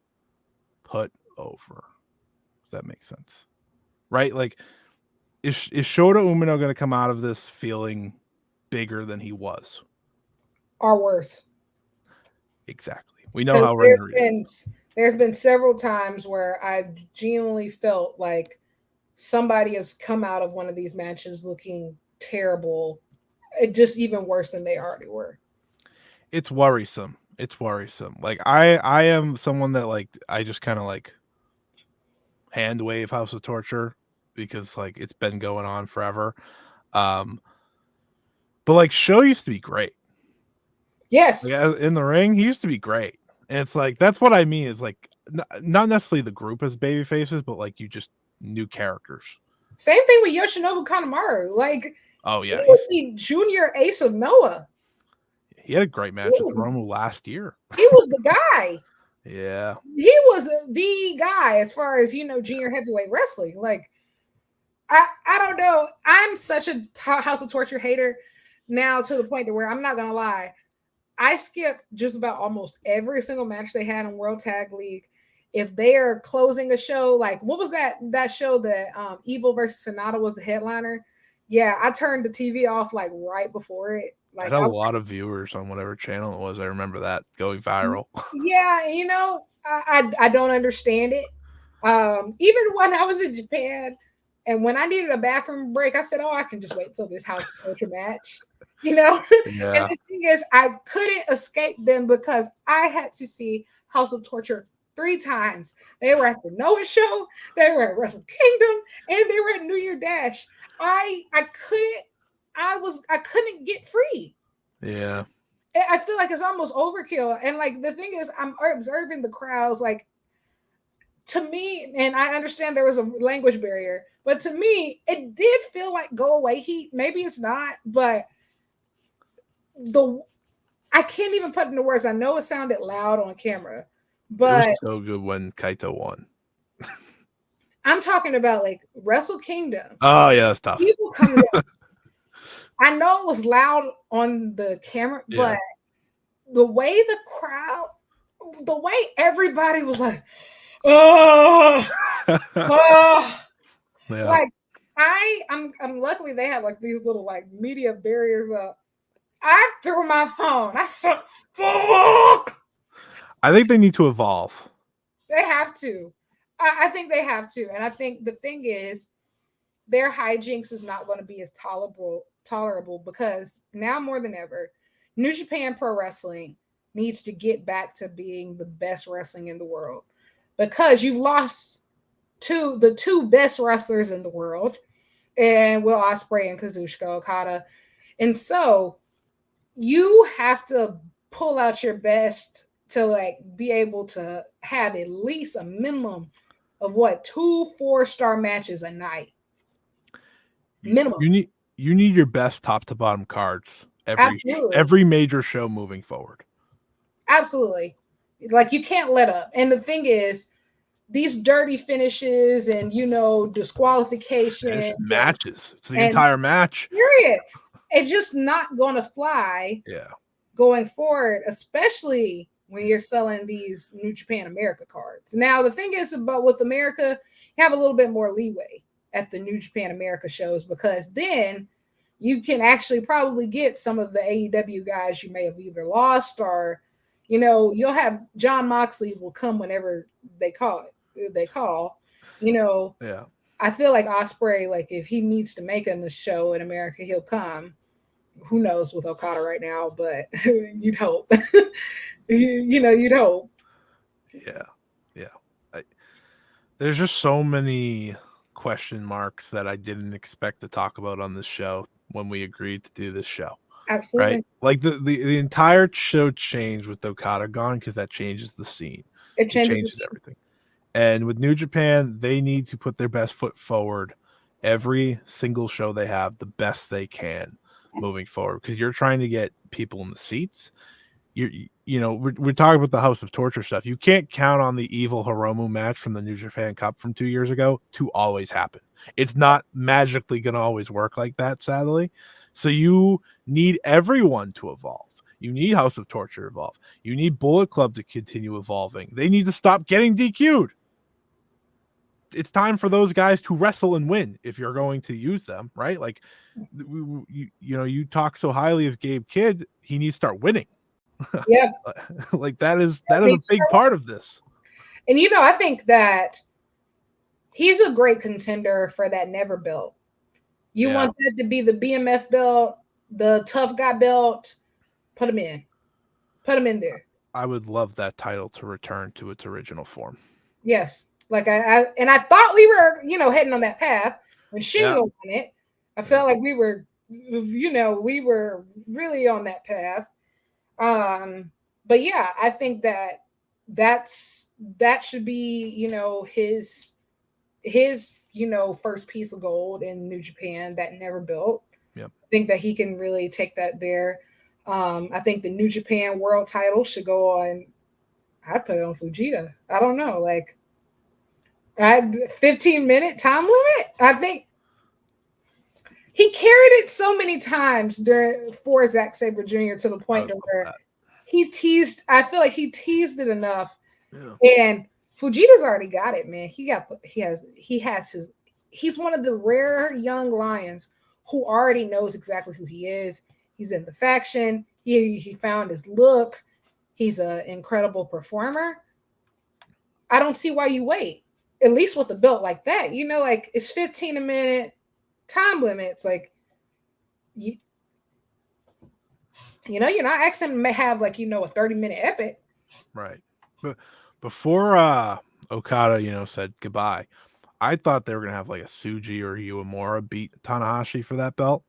put over. Does that make sense? Right? Like, is Shota Umino going to come out of this feeling bigger than he was? or worse. Exactly. We know Because how Ren Narita. there's been several times where I've genuinely felt like somebody has come out of one of these matches looking terrible, just even worse than they already were. It's worrisome. It's worrisome. Like, I am someone that like I just kind of like hand wave House of Torture because like it's been going on forever. Um, but like Show used to be great. Yes. Like, in the ring, he used to be great. And it's like that's what I mean is like not necessarily the group as baby faces, but like you just new characters. Same thing with Yoshinobu Kanemaru. Like, Oh he yeah, was the junior ace of Noah. he had a great He match with was, Romu last year. he was the guy. Yeah. He was the guy as far as junior heavyweight wrestling. Like, I don't know. I'm such a House of Torture hater now to the point to where I'm not gonna lie. I skip just about almost every single match they had in World Tag League. If they are closing a show, like what was that show that Evil versus Sonata was the headliner? Yeah, I turned the TV off like right before it. I Like had a lot of viewers on whatever channel it was. I remember that going viral. yeah, I don't understand it. Even when I was in Japan and when I needed a bathroom break, I said, "Oh, I can just wait till this House of Torture match." And Yeah. the thing is, I couldn't escape them because I had to see House of Torture 3 times. They were at the Noah show, they were at Wrestle Kingdom, and they were at New Year Dash. I couldn't get free. Yeah. I feel like it's almost overkill. And like the thing is, I'm observing the crowds. Like to me, and I understand there was a language barrier, but to me, it did feel like go away heat. Maybe it's not, but the I can't even put it into words. I know it sounded loud on camera, It was but so good when Kaito won. I'm talking about like Wrestle Kingdom. Oh yeah, that's tough. People coming up. I know it was loud on the camera, Yeah. but the way the crowd, the way everybody was like, oh, oh. Yeah. Like I'm luckily they had like these little like media barriers up. I threw my phone. I said, fuck. I think they need to evolve. They have to. I think they have to. And I think the thing is, their hijinks is not going to be as tolerable because now more than ever, New Japan Pro Wrestling needs to get back to being the best wrestling in the world because you've lost the two best wrestlers in the world, and Will Ospreay and Kazuchika Okada. And so you have to pull out your best to like be able to have at least a minimum of what 2 4-star matches a night. Minimum. You need your best top to bottom cards every major show moving forward. Absolutely. Like you can't let up. And the thing is, these dirty finishes and disqualification matches. It's the entire match. Period. It's just not gonna fly. Yeah. Going forward, especially when you're selling these New Japan America cards. Now the thing is about with America, you have a little bit more leeway at the New Japan America shows because then you can actually probably get some of the AEW guys you may have either lost or you'll have John Moxley will come whenever they call. Yeah. I feel like Ospreay, like if he needs to make a show in America, he'll come. Who knows with Okada right now, but you'd hope. You'd hope. Yeah. There's just so many question marks that I didn't expect to talk about on this show when we agreed to do this show. Absolutely. Right? Like the entire show changed with Okada gone because that changes the scene. It changes everything. And with New Japan, they need to put their best foot forward every single show they have, the best they can moving forward. Because you're trying to get people in the seats. We're talking about the House of Torture stuff. You can't count on the evil Hiromu match from the New Japan Cup from 2 years ago to always happen. It's not magically going to always work like that, sadly. So you need everyone to evolve. You need House of Torture to evolve. You need Bullet Club to continue evolving. They need to stop getting DQ'd. It's time for those guys to wrestle and win if you're going to use them, right? Like, you talk so highly of Gabe Kidd, he needs to start winning. Yeah. Like that is a big part of this. And I think that he's a great contender for that never belt. You want that to be the BMF belt, the tough guy belt, put him in there. I would love that title to return to its original form. Yes. Like I thought we were, heading on that path when Shingo won it. I felt like we were, we were really on that path. But yeah, I think that should be, his first piece of gold in New Japan that never built. Yep. I think that he can really take that there. I think the New Japan world title should go on. I'd put it on Fujita. I don't know, like 15-minute time limit. I think he carried it so many times for Zack Sabre Jr. to the point where he teased. I feel like he teased it enough, and Fujita's already got it, man. He's one of the rare young lions who already knows exactly who he is. He's in the faction. He found his look. He's an incredible performer. I don't see why you wait. At least with a belt like that, like it's 15 a minute time limits. Like you're not asking him to have like a 30-minute epic, right? But before Okada, said goodbye, I thought they were gonna have like a Tsuji or Uemura beat Tanahashi for that belt.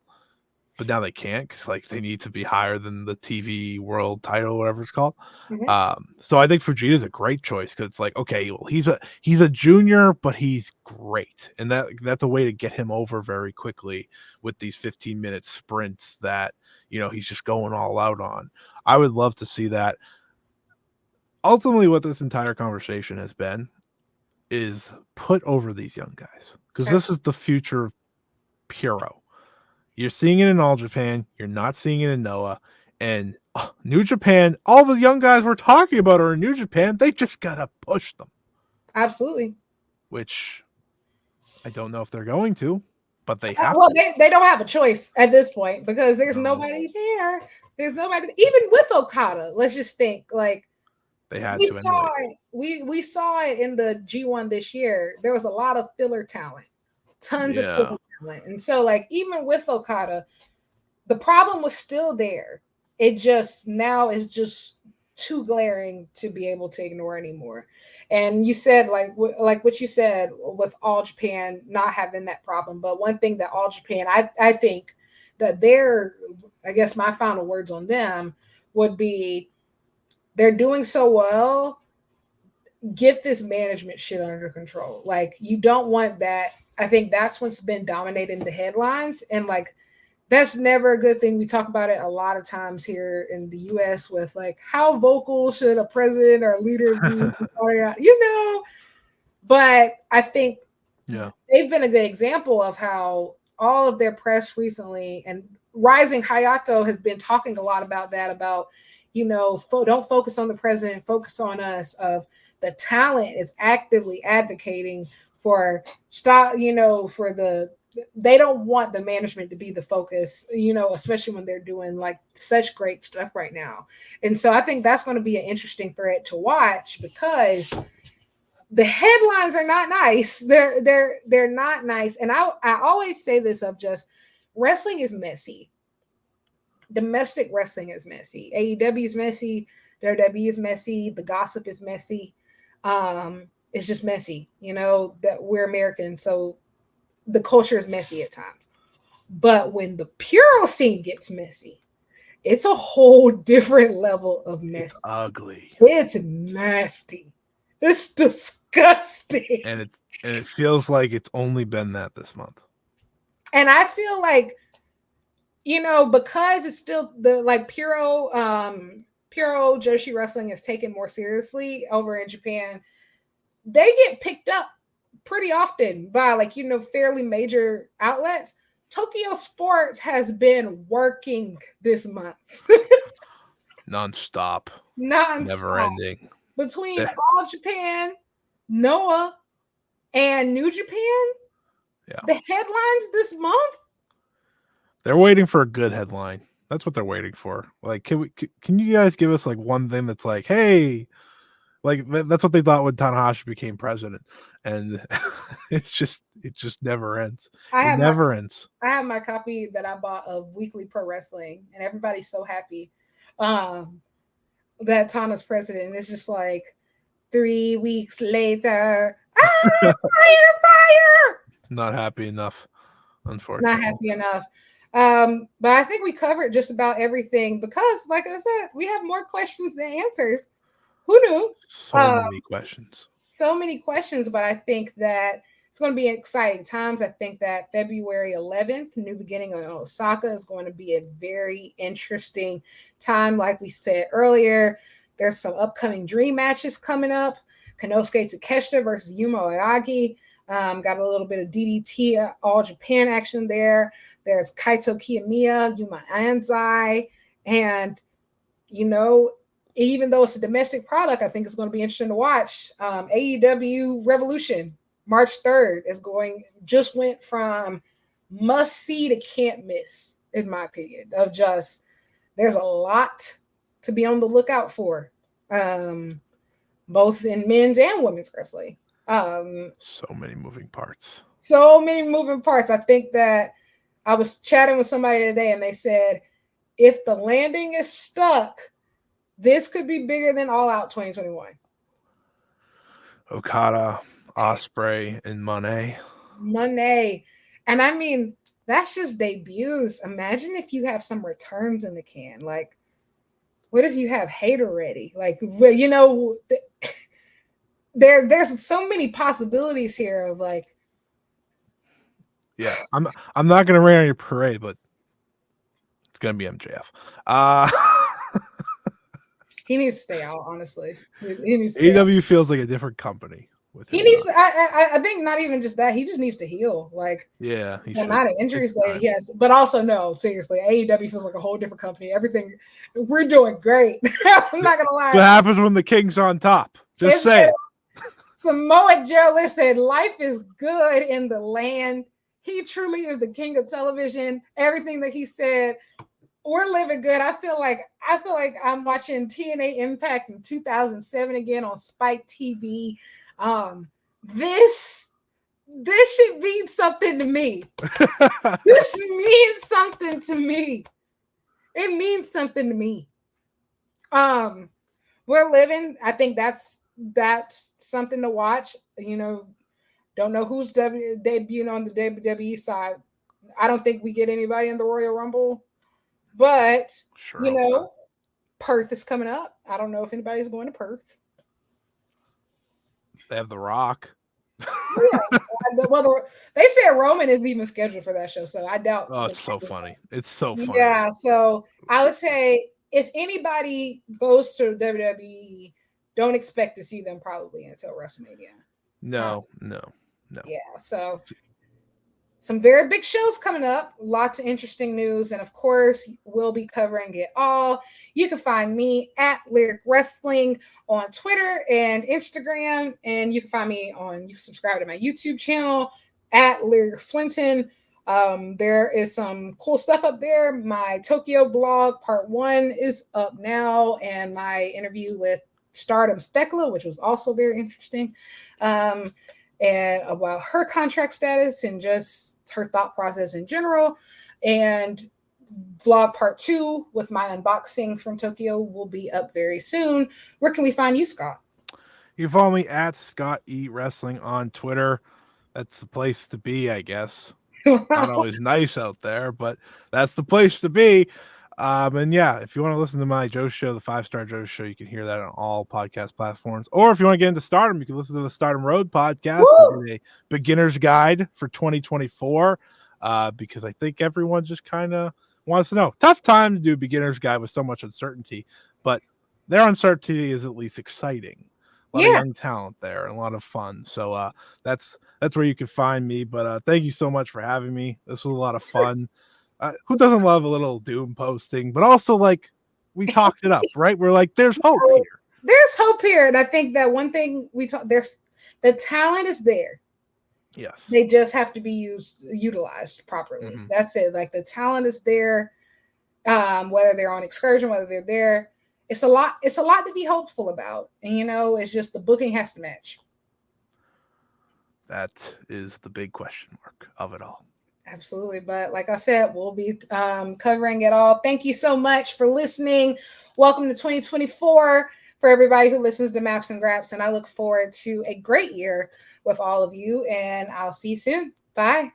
but now they can't because like they need to be higher than the TV World Title, whatever it's called. Mhm. So I think Fujita's a great choice because it's like, okay, well, he's a junior, but he's great, and that's a way to get him over very quickly with these 15-minute sprints that he's just going all out on. I would love to see that. Ultimately, what this entire conversation has been is put over these young guys because this is the future of Puro. You're seeing it in All Japan. You're not seeing it in Noah. And New Japan, all the young guys we're talking about are in New Japan. They just got to push them. Absolutely. Which I don't know if they're going to, but they have Well, to. they don't have a choice at this point because there's No. nobody there. There's nobody, even with Okada. Let's just think like They had we to saw anyway. it. We saw it in the G1 this year. There was a lot of filler talent, tons of filler talent, and so like even with Okada, the problem was still there. It just now is just too glaring to be able to ignore anymore. And you said like what you said with All Japan not having that problem, but one thing that All Japan, I think that I guess my final words on them would be they're doing so well. Get this management shit under control. Like you don't want that. I think that's what's been dominating the headlines, and like that's never a good thing. We talk about it a lot of times here in the US with like how vocal should a president or a leader be, but I think they've been a good example of how all of their press recently and Rising Hayato has been talking a lot about that, about, don't focus on the president, focus on us, of the talent is actively advocating for they don't want the management to be the focus, especially when they're doing like such great stuff right now. And so I think that's going to be an interesting thread to watch because the headlines are not nice. They're not nice. And I always say this of just wrestling is messy. Domestic wrestling is messy. AEW is messy. WWE is messy. The gossip is messy. It's just messy. That we're American, so the culture is messy at times. But when the Puro scene gets messy, it's a whole different level of messy. It's ugly. It's nasty. It's disgusting. And it feels like it's only been that this month. And I feel like, because it's still the like Puro Joshi wrestling is taken more seriously over in Japan, they get picked up pretty often by like, fairly major outlets. Tokyo Sports has been working this month. Non-stop. Never ending. Between All Japan, Noah, and New Japan, the headlines this month, they're waiting for a good headline. That's what they're waiting for. Like, can you guys give us like one thing that's like, hey, like that's what they thought when Tanahashi became president, and it just never ends. It never ends. I have my copy that I bought of Weekly Pro Wrestling, and everybody's so happy that Tana's president. And it's just like 3 weeks later, fire! Not happy enough, unfortunately. Not happy enough. But I think we covered just about everything because, like I said, we have more questions than answers. Who knew? So many questions. So many questions, but I think that it's going to be exciting times. I think that February 11th, New Beginning in Osaka, is going to be a very interesting time. Like we said earlier, there's some upcoming dream matches coming up. Konosuke Takeshita versus Yuma Oyagi. Got a little bit of DDT All Japan action there. There's Kaito Kiyomiya, Yuma Anzai, and even though it's a domestic product, I think it's going to be interesting to watch. AEW Revolution, March 3rd, just went from must see to can't miss, in my opinion. There's a lot to be on the lookout for, both in men's and women's wrestling. So many moving parts. I think that I was chatting with somebody today and they said, if the landing is stuck, this could be bigger than All Out 2021. Okada, Ospreay, and Monet. And I mean, that's just debuts. Imagine if you have some returns in the can. Like, what if you have Hater ready? Like, you know, there's so many possibilities here of like. Yeah, I'm not gonna rain on your parade, but it's gonna be MJF. He needs to stay out. Honestly, he needs to stay out. AEW feels like a different company with He him. needs. I think not even just that. He just needs to heal. Like, Yeah, he the should. amount of injuries that he has, but also no, seriously, AEW feels like a whole different company. Everything, we're doing great. I'm not gonna lie. That's what happens when the king's on top. Just say it. Samoa Joe, listen, life is good in the land. He truly is the king of television. Everything that he said, we're living good. I feel like I'm watching TNA Impact in 2007 again on Spike TV. This should mean something to me. This means something to me. It means something to me. We're living. I think that's something to watch. You know, don't know who's debuting on the WWE side. I don't think we get anybody in the Royal Rumble, but Sure you hope know, not. Perth is coming up. I don't know if anybody's going to Perth. They have The Rock. Yeah, well, they said Roman isn't even scheduled for that show, so I doubt. Oh, it's so funny. It's so funny. Yeah, so I would say if anybody goes to WWE, don't expect to see them probably until WrestleMania. No. Yeah, so some very big shows coming up, lots of interesting news, and of course, we'll be covering it all. You can find me at Lyric Wrestling on Twitter and Instagram, and you can subscribe to my YouTube channel at Lyric Swinton. There is some cool stuff up there. My Tokyo blog part 1 is up now, and my interview with Stardom Stekla, which was also very interesting. And about her contract status and just her thought process in general. And vlog part 2 with my unboxing from Tokyo will be up very soon. Where can we find you, Scott? You can follow me at Scott E Wrestling on Twitter. That's the place to be, I guess. Not always nice out there, but that's the place to be. And yeah, if you want to listen to my Joe Show, the 5-Star Joe Show, you can hear that on all podcast platforms. Or if you want to get into Stardom, you can listen to the Stardom Road podcast. I did a beginner's guide for 2024 because I think everyone just kind of wants to know. Tough time to do a beginner's guide with so much uncertainty, but their uncertainty is at least exciting. A lot of young talent there and a lot of fun. So that's where you can find me. But thank you so much for having me. This was a lot of fun. Who doesn't love a little doom posting? But also, like, we talked it up, right? We're like, there's hope here. There's hope here. And I think that one thing there's the talent is there. Yes. They just have to be utilized properly. Mm-hmm. That's it. Like, the talent is there. Whether they're on excursion, whether they're there. It's a lot to be hopeful about. And, you know, it's just the booking has to match. That is the big question mark of it all. Absolutely. But like I said, we'll be covering it all. Thank you so much for listening. Welcome to 2024 for everybody who listens to Maps and Graps. And I look forward to a great year with all of you. And I'll see you soon. Bye.